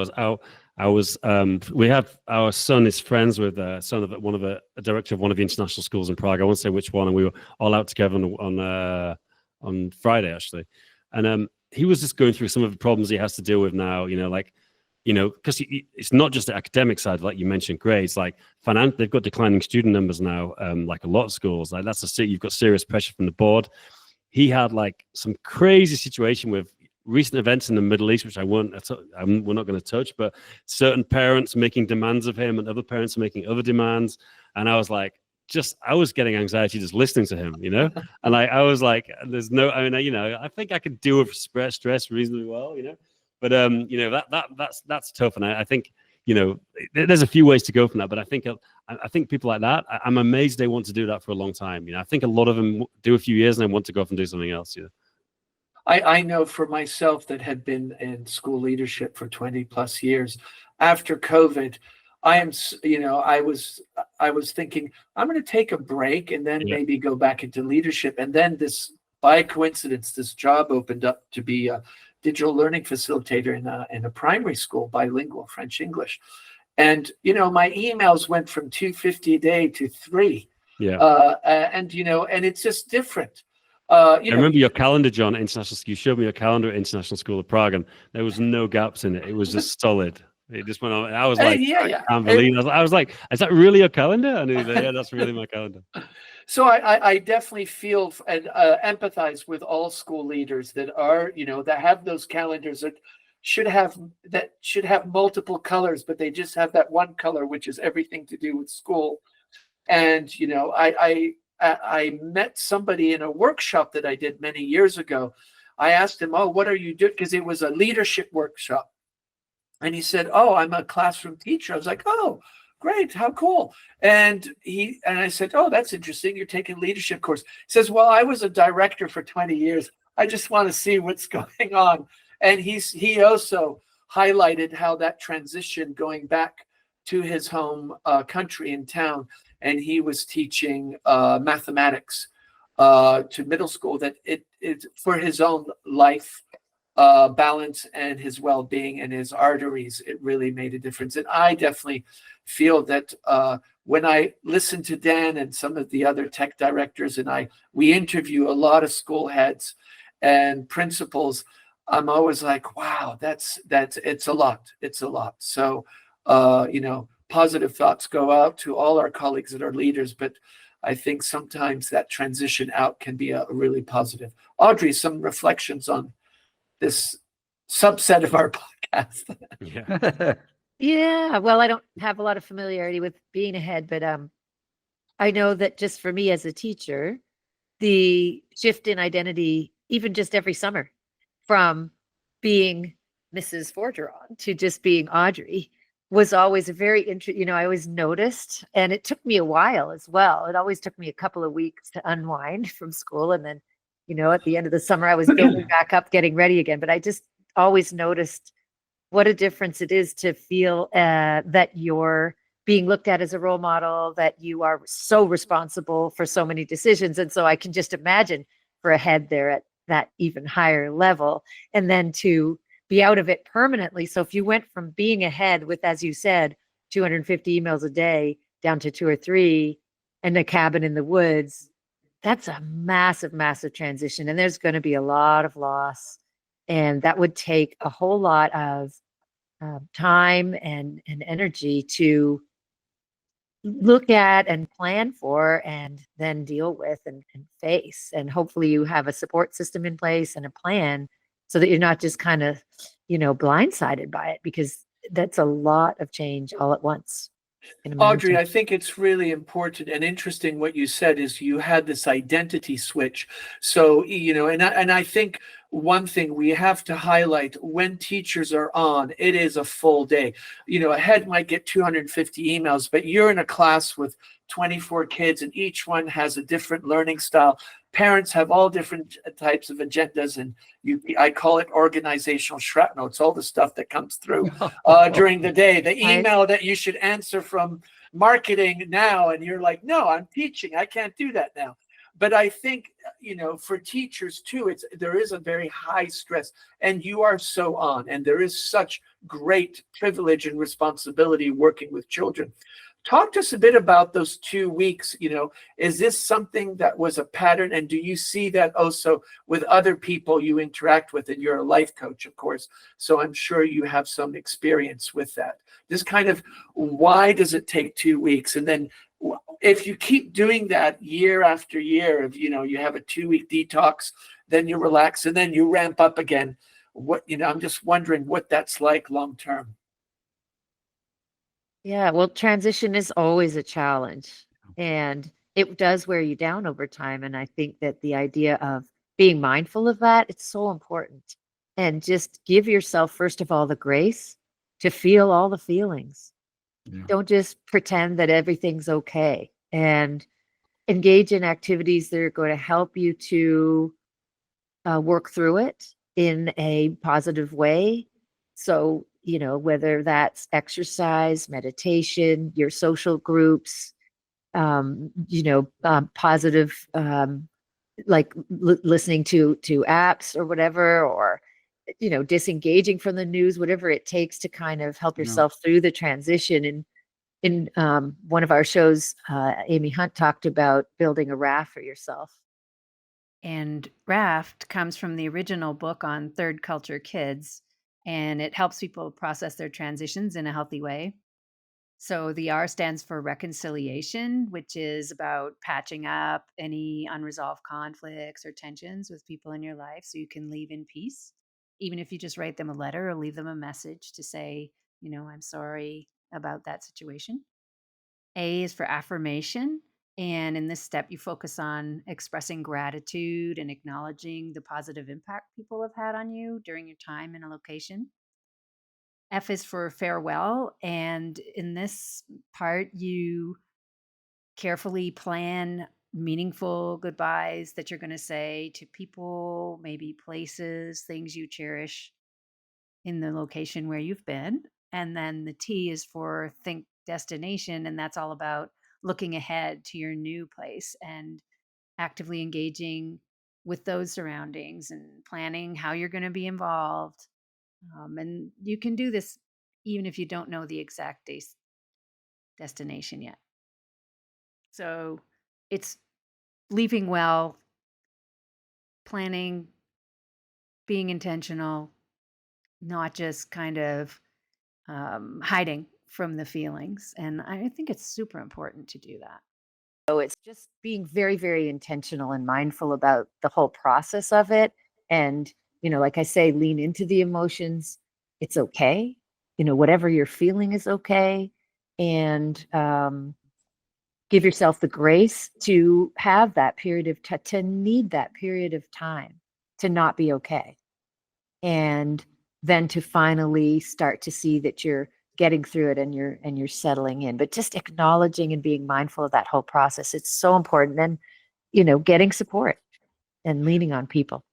We have, our son is friends with son of a director of one of the international schools in Prague. I won't say which one, and we were all out together on Friday, actually. And he was just going through some of the problems he has to deal with now, like you know, because it's not just the academic side, like you mentioned, grades, like they've got declining student numbers now, like a lot of schools. Like you've got serious pressure from the board. He had like some crazy situation with recent events in the Middle East, which we're not going to touch, but certain parents making demands of him and other parents making other demands. And I was like, I was getting anxiety just listening to him, you know? And I was like, I think I could deal with stress reasonably well, you know? But, you know, that's tough. And I think, you know, there's a few ways to go from that, but I think people like that, I'm amazed they want to do that for a long time. You know, I think a lot of them do a few years and then want to go off and do something else, you know? I know for myself that had been in school leadership for 20 plus years. After COVID, I was thinking I'm going to take a break and then maybe go back into leadership. And then by coincidence, this job opened up to be a digital learning facilitator in a primary school, bilingual, French, English. And, you know, my emails went from 250 a day to 3. Yeah. And it's just different. I remember your calendar, John, at International School. You showed me your calendar at International School of Prague, and there was no gaps in it. It was just solid. It just went on. I was like, I can't believe it. I was like, is that really your calendar? And he was like, yeah, that's really my calendar. So I definitely feel and empathize with all school leaders that are, you know, that have those calendars that should have multiple colors, but they just have that one color, which is everything to do with school. And, you know, I met somebody in a workshop that I did many years ago. I asked him, oh, what are you doing? Because it was a leadership workshop. And he said, oh, I'm a classroom teacher. I was like, oh, great. How cool. And I said, oh, that's interesting. You're taking a leadership course. He says, well, I was a director for 20 years. I just want to see what's going on. And he also highlighted how that transition going back to his home country and town, and he was teaching mathematics to middle school, that it for his own life balance and his well-being and his arteries, it really made a difference. And I definitely feel that when I listen to Dan and some of the other tech directors, and we interview a lot of school heads and principals, I'm always like, wow, it's a lot. It's a lot. So, you know, positive thoughts go out to all our colleagues that are leaders, but I think sometimes that transition out can be a really positive. Audrey, some reflections on this subset of our podcast. Yeah. Well, I don't have a lot of familiarity with being a head, but I know that just for me as a teacher, the shift in identity, even just every summer, from being Mrs. Forgeron to just being Audrey, was always a very interesting, you know, I always noticed, and it took me a while as well. It always took me a couple of weeks to unwind from school. And then, you know, at the end of the summer, I was building back up, getting ready again. But I just always noticed what a difference it is to feel that you're being looked at as a role model, that you are so responsible for so many decisions. And so I can just imagine for a head there at that even higher level, and then to be out of it permanently. So if you went from being ahead with, as you said, 250 emails a day down to 2 or 3 and a cabin in the woods, that's a massive, massive transition. And there's going to be a lot of loss. And that would take a whole lot of time and energy to look at and plan for and then deal with and face. And hopefully you have a support system in place and a plan, so that you're not just kind of, you know, blindsided by it, because that's a lot of change all at once. Audrey, I think it's really important and interesting what you said is you had this identity switch. So, you know, and I think one thing we have to highlight, when teachers are on, it is a full day. You know, a head might get 250 emails, but you're in a class with 24 kids and each one has a different learning style. Parents have all different types of agendas, and I call it organizational shrapnel. It's all the stuff that comes through during the day. The email that you should answer from marketing now, and you're like, no, I'm teaching. I can't do that now. But I think, you know, for teachers too, there is a very high stress, and you are so on, and there is such great privilege and responsibility working with children. talk to us a bit about those 2 weeks. Is this something that was a pattern? And do you see that also with other people you interact with? And you're a life coach, of course, so I'm sure you have some experience with that. This kind of, why does it take 2 weeks? And then if you keep doing that year after year of, you have a 2-week detox, then you relax, and then you ramp up again. I'm just wondering what that's like long term. Yeah, well, transition is always a challenge, and it does wear you down over time. And I think that the idea of being mindful of that, it's so important. And just give yourself, first of all, the grace to feel all the feelings. Yeah. Don't just pretend that everything's okay, and engage in activities that are going to help you to work through it in a positive way. So, whether that's exercise, meditation, your social groups, positive, like listening to apps or whatever, or, disengaging from the news, whatever it takes to kind of help yourself through the transition. And in one of our shows, Amy Hunt talked about building a raft for yourself. And Raft comes from the original book on third culture kids, and it helps people process their transitions in a healthy way. So the R stands for reconciliation, which is about patching up any unresolved conflicts or tensions with people in your life so you can leave in peace. Even if you just write them a letter or leave them a message to say, I'm sorry about that situation. A is for affirmation. And in this step, you focus on expressing gratitude and acknowledging the positive impact people have had on you during your time in a location. F is for farewell. And in this part, you carefully plan meaningful goodbyes that you're going to say to people, maybe places, things you cherish in the location where you've been. And then the T is for think destination. And that's all about looking ahead to your new place and actively engaging with those surroundings and planning how you're going to be involved. And you can do this even if you don't know the exact destination yet. So it's leaving well, planning, being intentional, not just kind of hiding from the feelings. And I think it's super important to do that. So it's just being very, very intentional and mindful about the whole process of it. And, like I say, lean into the emotions. It's okay. Whatever you're feeling is okay. And give yourself the grace to have that period of to need that period of time to not be okay. And then to finally start to see that you're getting through it and you're settling in. But just acknowledging and being mindful of that whole process, it's so important. And getting support and leaning on people.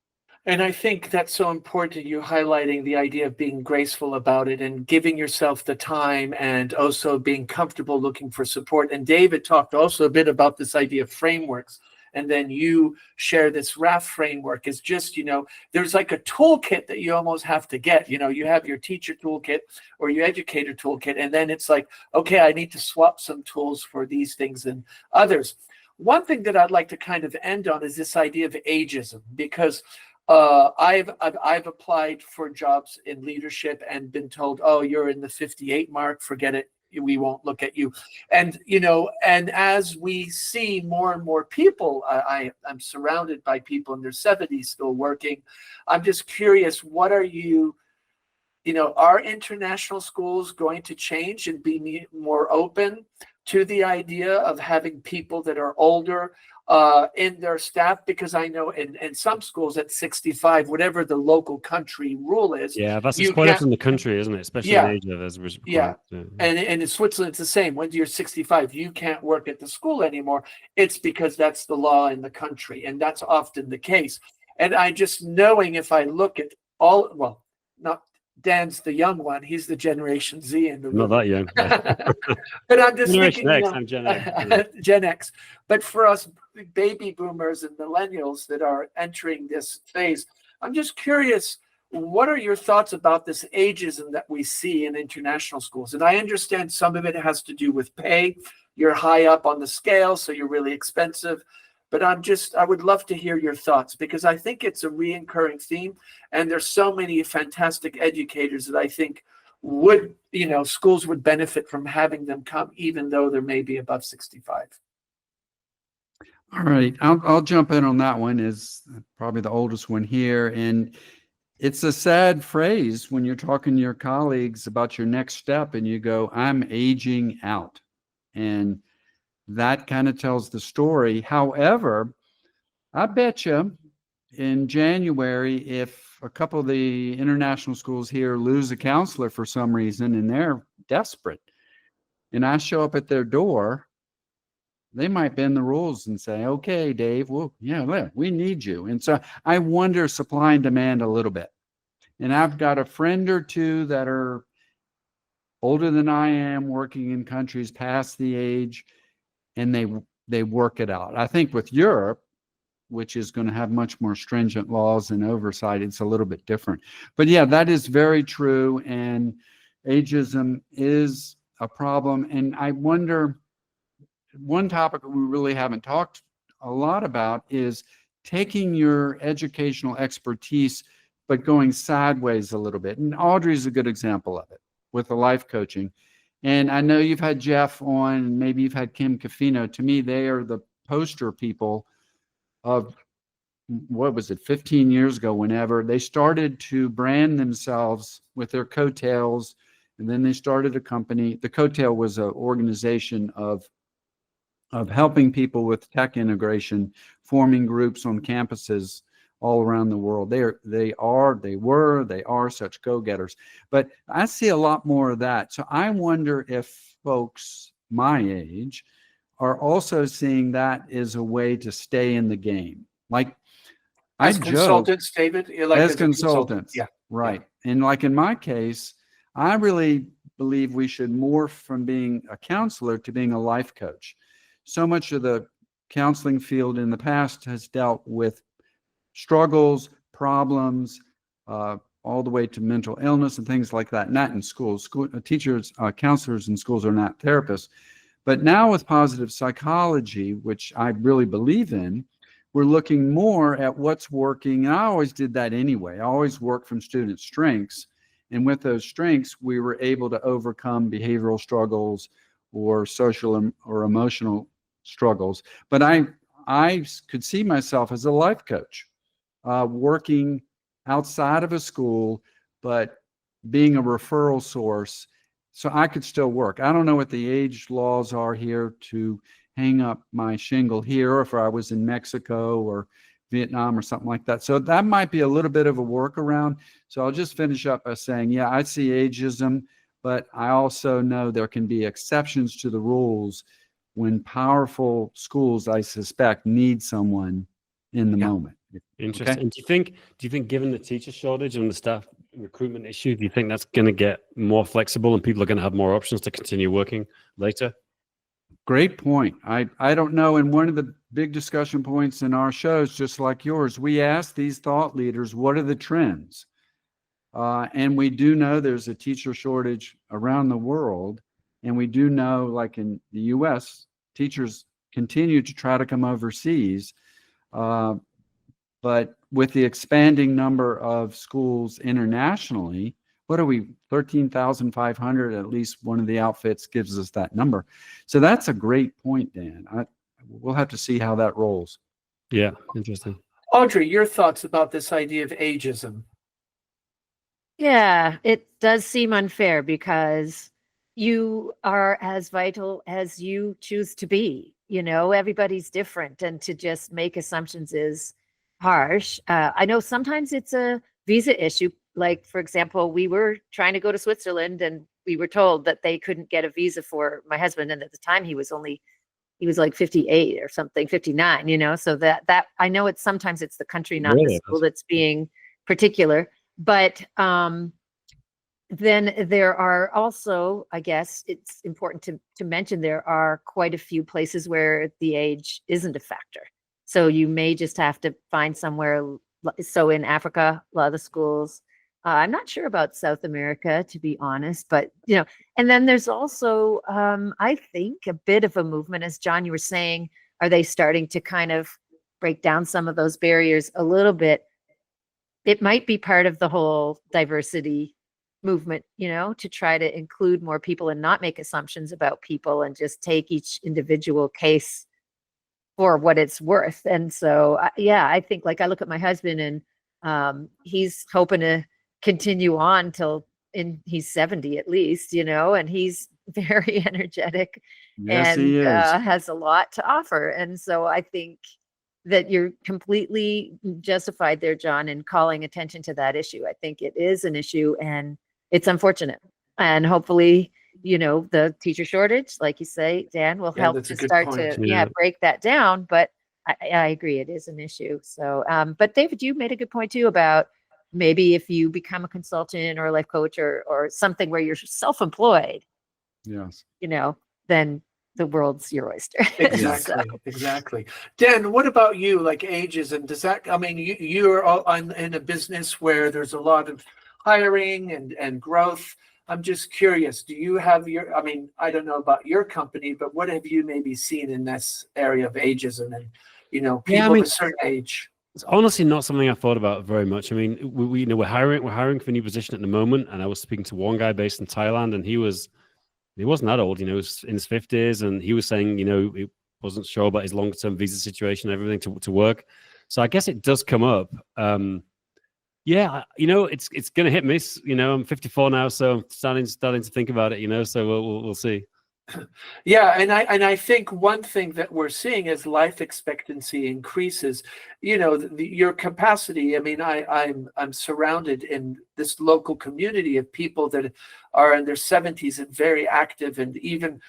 And I think that's so important, you highlighting the idea of being graceful about it and giving yourself the time, and also being comfortable looking for support. And David talked also a bit about this idea of frameworks. And then you share this RAF framework is just, there's like a toolkit that you almost have to get. You have your teacher toolkit or your educator toolkit, and then it's like, okay, I need to swap some tools for these things and others. One thing that I'd like to kind of end on is this idea of ageism, because I've applied for jobs in leadership and been told, oh, you're in the 58 mark, forget it, we won't look at you. And and as we see more and more people, I'm surrounded by people in their 70s still working. I'm just curious, what are are international schools going to change and be more open to the idea of having people that are older in their staff? Because I know in some schools at 65, whatever the local country rule is. Yeah, that's quite often the country, isn't it? Especially in Asia, there's and in Switzerland, it's the same. When you're 65, you can't work at the school anymore. It's because that's the law in the country, and that's often the case. And I just knowing, if I look at not Dan's the young one, he's the Generation Z in the room. Not that young. But I'm just Generation thinking, X, I'm Gen X. Gen X. But for us baby boomers and millennials that are entering this phase, I'm just curious, what are your thoughts about this ageism that we see in international schools? And I understand some of it has to do with pay. You're high up on the scale, so you're really expensive. But I would love to hear your thoughts, because I think it's a reoccurring theme. And there's so many fantastic educators that I think would, schools would benefit from having them come, even though they may be above 65. All right, I'll jump in on that one. Is probably the oldest one here, and it's a sad phrase when you're talking to your colleagues about your next step, and you go, "I'm aging out," and that kind of tells the story. However, I bet you in January, if a couple of the international schools here lose a counselor for some reason and they're desperate, and I show up at their door, they might bend the rules and say, "Okay, Dave, well, yeah, we need you." And so I wonder supply and demand a little bit. And I've got a friend or two that are older than I am, working in countries past the age, and they work it out. I think with Europe, which is going to have much more stringent laws and oversight, it's a little bit different. But yeah, that is very true. And ageism is a problem. And I wonder, one topic we really haven't talked a lot about is taking your educational expertise, but going sideways a little bit. And Audrey's a good example of it with the life coaching. And I know you've had Jeff on, and maybe you've had Kim Cafino. To me, they are the poster people of, what was it, 15 years ago, whenever they started to brand themselves with their coattails. And then they started a company. The Coattail was an organization of helping people with tech integration, forming groups on campuses all around the world. They are such go-getters. But I see a lot more of that. So I wonder if folks my age are also seeing that as a way to stay in the game. Like, as consultants, David? Like as consultants, yeah. Right. Yeah. And like in my case, I really believe we should morph from being a counselor to being a life coach. So much of the counseling field in the past has dealt with struggles, problems, all the way to mental illness and things like that. Not in schools. Teachers, counselors in schools are not therapists. But now with positive psychology, which I really believe in, we're looking more at what's working. And I always did that anyway. I always worked from student strengths. And with those strengths, we were able to overcome behavioral struggles or social or emotional struggles. But I could see myself as a life coach, working outside of a school, but being a referral source, so I could still work. I don't know what the age laws are here to hang up my shingle here, or if I was in Mexico or Vietnam or something like that. So that might be a little bit of a workaround. So I'll just finish up by saying, yeah, I see ageism, but I also know there can be exceptions to the rules when powerful schools, I suspect, need someone in the moment. Interesting. Okay. Do you think given the teacher shortage and the staff recruitment issue, do you think that's going to get more flexible and people are going to have more options to continue working later? Great point. I don't know. And one of the big discussion points in our shows, just like yours, we ask these thought leaders, what are the trends? And we do know there's a teacher shortage around the world. And we do know, like in the US, teachers continue to try to come overseas. But with the expanding number of schools internationally, what are we, 13,500? At least one of the outfits gives us that number. So that's a great point, Dan. We'll have to see how that rolls. Yeah, interesting. Audrey, your thoughts about this idea of ageism? Yeah, it does seem unfair because you are as vital as you choose to be. Everybody's different, and to just make assumptions is harsh. I know sometimes it's a visa issue. Like, for example, we were trying to go to Switzerland and we were told that they couldn't get a visa for my husband. And at the time he was like 58 or something, 59, so that I know sometimes it's the country, not the school, that's being particular. But then there are also, I guess it's important to mention, there are quite a few places where the age isn't a factor. So you may just have to find somewhere. So in Africa, a lot of the schools I'm not sure about South America, to be honest, but and then there's also, I think, a bit of a movement, as John, you were saying, are they starting to kind of break down some of those barriers a little bit? It might be part of the whole diversity movement, to try to include more people and not make assumptions about people and just take each individual case for what it's worth. And so, I think, like, I look at my husband, and he's hoping to continue on till he's 70 at least, and he's very energetic Yes, and he is. has a lot to offer. And so I think that you're completely justified there, John, in calling attention to that issue. I think it is an issue, and it's unfortunate. And hopefully, the teacher shortage, like you say, Dan, will Yeah, help that's a to good start point. to Yeah. break that down. But I agree, it is an issue. So, but David, you made a good point too about maybe if you become a consultant or a life coach or something where you're self-employed, Yes. then the world's your oyster. Exactly, exactly. Dan, what about you? Like ageism, does that? I mean, you're in a business where there's a lot of hiring and growth. I'm just curious. Do you have I mean, I don't know about your company, but what have you maybe seen in this area of ageism and people of a certain age? It's honestly not something I thought about very much. I mean, we're hiring for a new position at the moment, and I was speaking to one guy based in Thailand, and he wasn't that old, he was in his 50s, and he was saying, he wasn't sure about his longer-term visa situation and everything to work. So I guess it does come up. It's going to hit me. I'm 54 now, so I'm starting to think about it. So we'll see. Yeah, and I think one thing that we're seeing as life expectancy increases, your capacity. I mean, I'm surrounded in this local community of people that are in their 70s and very active, and even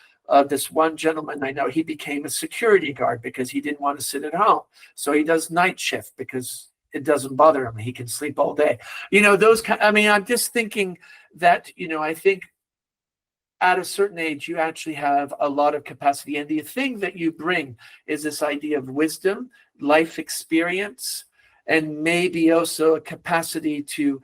this one gentleman I know, he became a security guard because he didn't want to sit at home, so he does night shift because it doesn't bother him. He can sleep all day. Those kind. I mean, I'm just thinking that I think at a certain age, you actually have a lot of capacity. And the thing that you bring is this idea of wisdom, life experience, and maybe also a capacity to,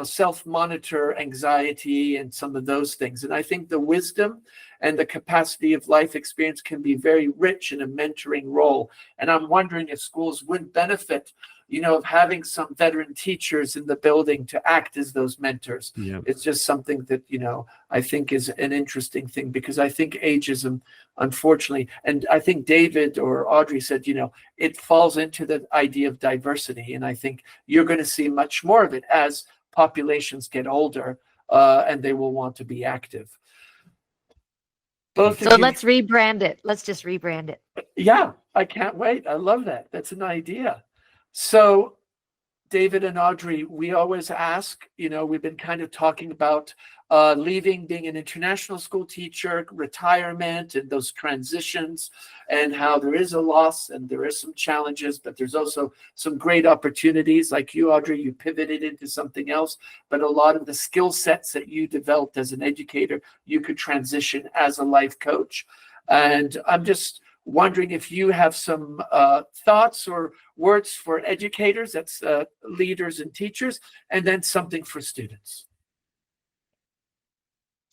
self-monitor anxiety and some of those things. And I think the wisdom and the capacity of life experience can be very rich in a mentoring role. And I'm wondering if schools would benefit of having some veteran teachers in the building to act as those mentors. Yeah. It's just something that, I think is an interesting thing, because I think ageism, unfortunately, and I think David or Audrey said, it falls into the idea of diversity. And I think you're going to see much more of it as populations get older, and they will want to be active. So let's rebrand it. Let's just rebrand it. Yeah, I can't wait. I love that. That's an idea. So, David and Audrey, we always ask, we've been kind of talking about leaving, being an international school teacher, retirement, and those transitions, and how there is a loss and there is some challenges, but there's also some great opportunities. Like you, Audrey, you pivoted into something else, but a lot of the skill sets that you developed as an educator, you could transition as a life coach. And I'm just wondering if you have some thoughts or words for educators, that's leaders and teachers, and then something for students.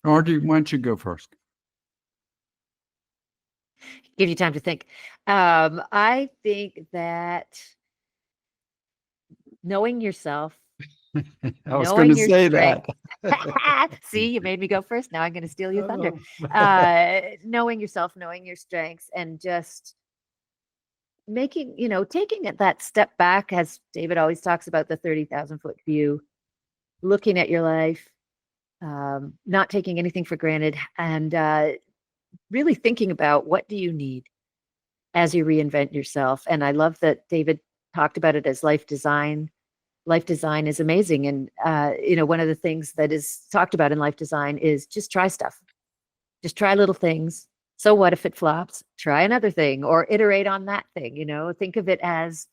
Audrey, why don't you go first? Give you time to think. I think that knowing yourself, I was going to say that. See, you made me go first. Now I'm going to steal your thunder. Knowing yourself, knowing your strengths, and just making, taking that step back, as David always talks about, the 30,000-foot view, looking at your life, not taking anything for granted, and really thinking about what do you need as you reinvent yourself. And I love that David talked about it as life design. Life design is amazing. And, one of the things that is talked about in life design is just try stuff. Just try little things. So what if it flops? Try another thing or iterate on that thing. Think of it as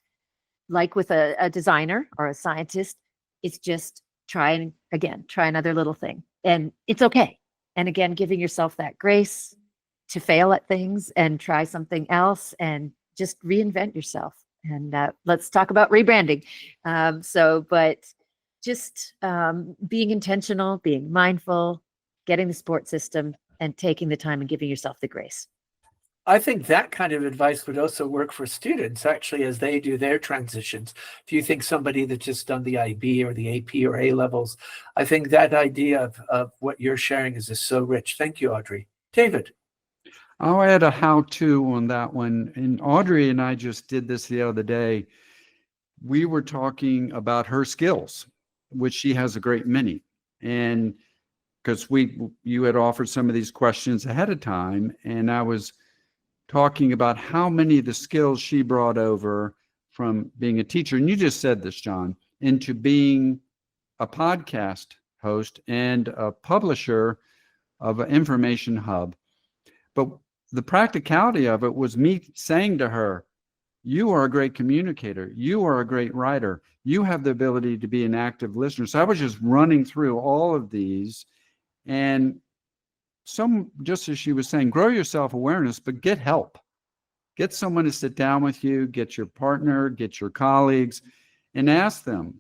like with a designer or a scientist. It's just try another little thing. And it's okay. And again, giving yourself that grace to fail at things and try something else and just reinvent yourself. And let's talk about rebranding. But just being intentional, being mindful, getting the support system, and taking the time and giving yourself the grace. I think that kind of advice would also work for students, actually, as they do their transitions. If you think somebody that's just done the IB or the AP or A levels, I think that idea of what you're sharing is just so rich. Thank you, Audrey. David. I'll add a how-to on that one. And Audrey and I just did this the other day. We were talking about her skills, which she has a great many. And because you had offered some of these questions ahead of time, and I was talking about how many of the skills she brought over from being a teacher, and you just said this, John, into being a podcast host and a publisher of an information hub. But the practicality of it was me saying to her, you are a great communicator. You are a great writer. You have the ability to be an active listener. So I was just running through all of these, and just as she was saying, grow your self-awareness, but get help. Get someone to sit down with you, get your partner, get your colleagues, and ask them,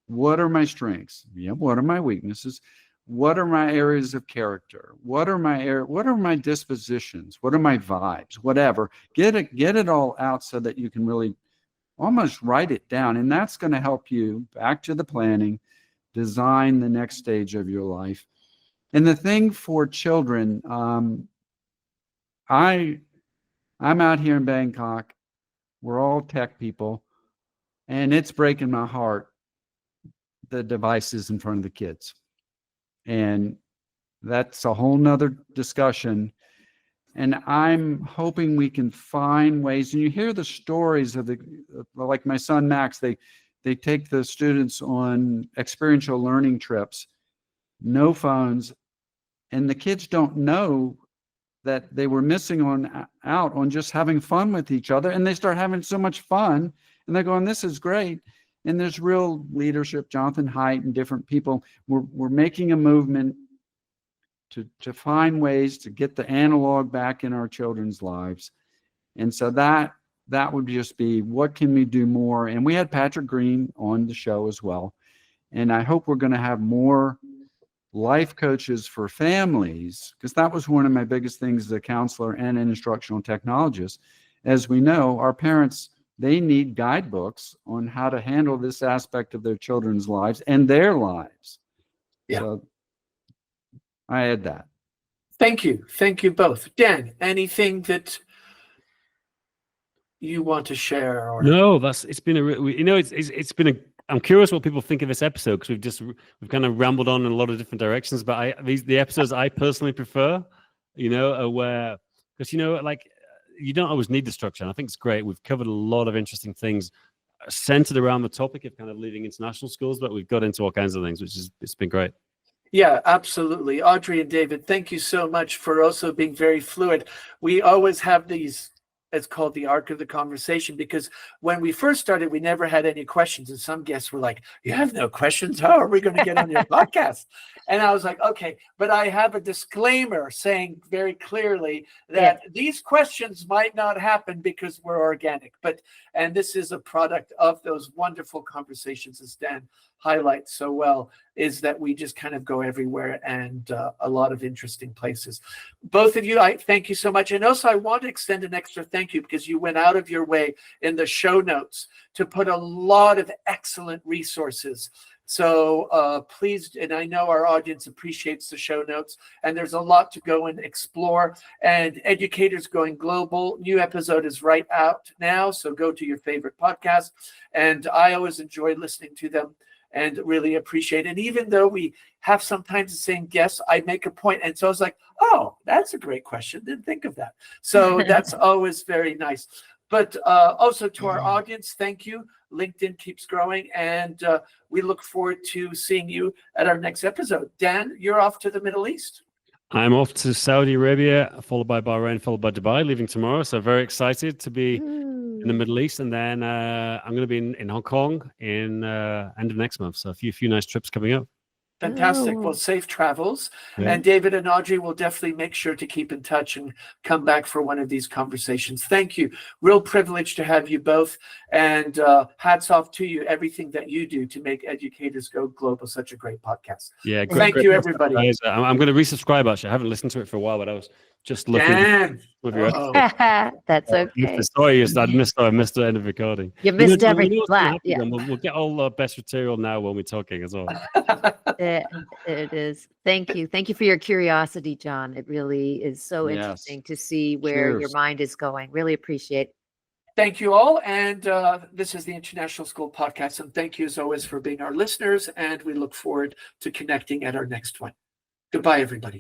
what are my strengths? What are my weaknesses? What are my areas of character? What are my dispositions? What are my vibes? Whatever. Get it all out so that you can really almost write it down. And that's going to help you, back to the planning, design the next stage of your life. And the thing for children, I'm out here in Bangkok. We're all tech people, and it's breaking my heart, the devices in front of the kids. And that's a whole nother discussion. And I'm hoping we can find ways, and you hear the stories of like my son Max, they take the students on experiential learning trips, no phones, and the kids don't know that they were missing out on just having fun with each other. And they start having so much fun, and they're going, this is great. And there's real leadership, Jonathan Haidt and different people. We're making a movement to find ways to get the analog back in our children's lives. And so that would just be, what can we do more? And we had Patrick Green on the show as well. And I hope we're going to have more life coaches for families, because that was one of my biggest things as a counselor and an instructional technologist. As we know, our parents, they need guidebooks on how to handle this aspect of their children's lives and their lives. Yeah. So I add that. Thank you. Thank you both. Dan, anything that you want to share? Or... No, it's been I'm curious what people think of this episode, because we've kind of rambled on in a lot of different directions, but the episodes I personally prefer, are where, because, like, you don't always need the structure. And I think it's great. We've covered a lot of interesting things centered around the topic of kind of leading international schools, but we've got into all kinds of things, it's been great. Yeah, absolutely. Audrey and David, thank you so much for also being very fluid. We always have these, it's called the arc of the conversation, because when we first started, we never had any questions. And some guests were like, you have no questions? How are we going to get on your podcast? And I was like, okay, but I have a disclaimer saying very clearly that these questions might not happen because we're organic. And this is a product of those wonderful conversations, as Dan highlights so well, is that we just kind of go everywhere and a lot of interesting places. Both of you, I thank you so much. And also I want to extend an extra thank you, because you went out of your way in the show notes to put a lot of excellent resources. So please, and I know our audience appreciates the show notes, and there's a lot to go and explore. And Educators Going Global, new episode is right out now. So go to your favorite podcast. And I always enjoy listening to them and really appreciate it. And even though we have sometimes the same guests, I make a point. And so I was like, oh, that's a great question. Didn't think of that. So that's always very nice. But also to our audience, thank you. LinkedIn keeps growing, and we look forward to seeing you at our next episode. Dan, you're off to the Middle East. I'm off to Saudi Arabia, followed by Bahrain, followed by Dubai, leaving tomorrow. So very excited to be in the Middle East. And then I'm going to be in Hong Kong in end of next month. So a few nice trips coming up. Fantastic. Oh. Well, safe travels. Yeah. And David and Audrey will definitely make sure to keep in touch and come back for one of these conversations. Thank you. Real privilege to have you both. And hats off to you, everything that you do to make Educators Go Global such a great podcast. Yeah, Thank you, everybody. guys. I'm going to resubscribe, actually. I haven't listened to it for a while, but I was just looking. Dan. With your Uh-oh. That's okay. Sorry, I missed the end of recording. You missed know, every what's gonna flat. happen Yeah, then? We'll get all the best material now when we're talking as well. it is. Thank you. Thank you for your curiosity, John. It really is so Yes. interesting to see where your Cheers. mind is going. Really appreciate it. Thank you all. And this is the International School Podcast. And thank you as always for being our listeners. And we look forward to connecting at our next one. Goodbye, everybody.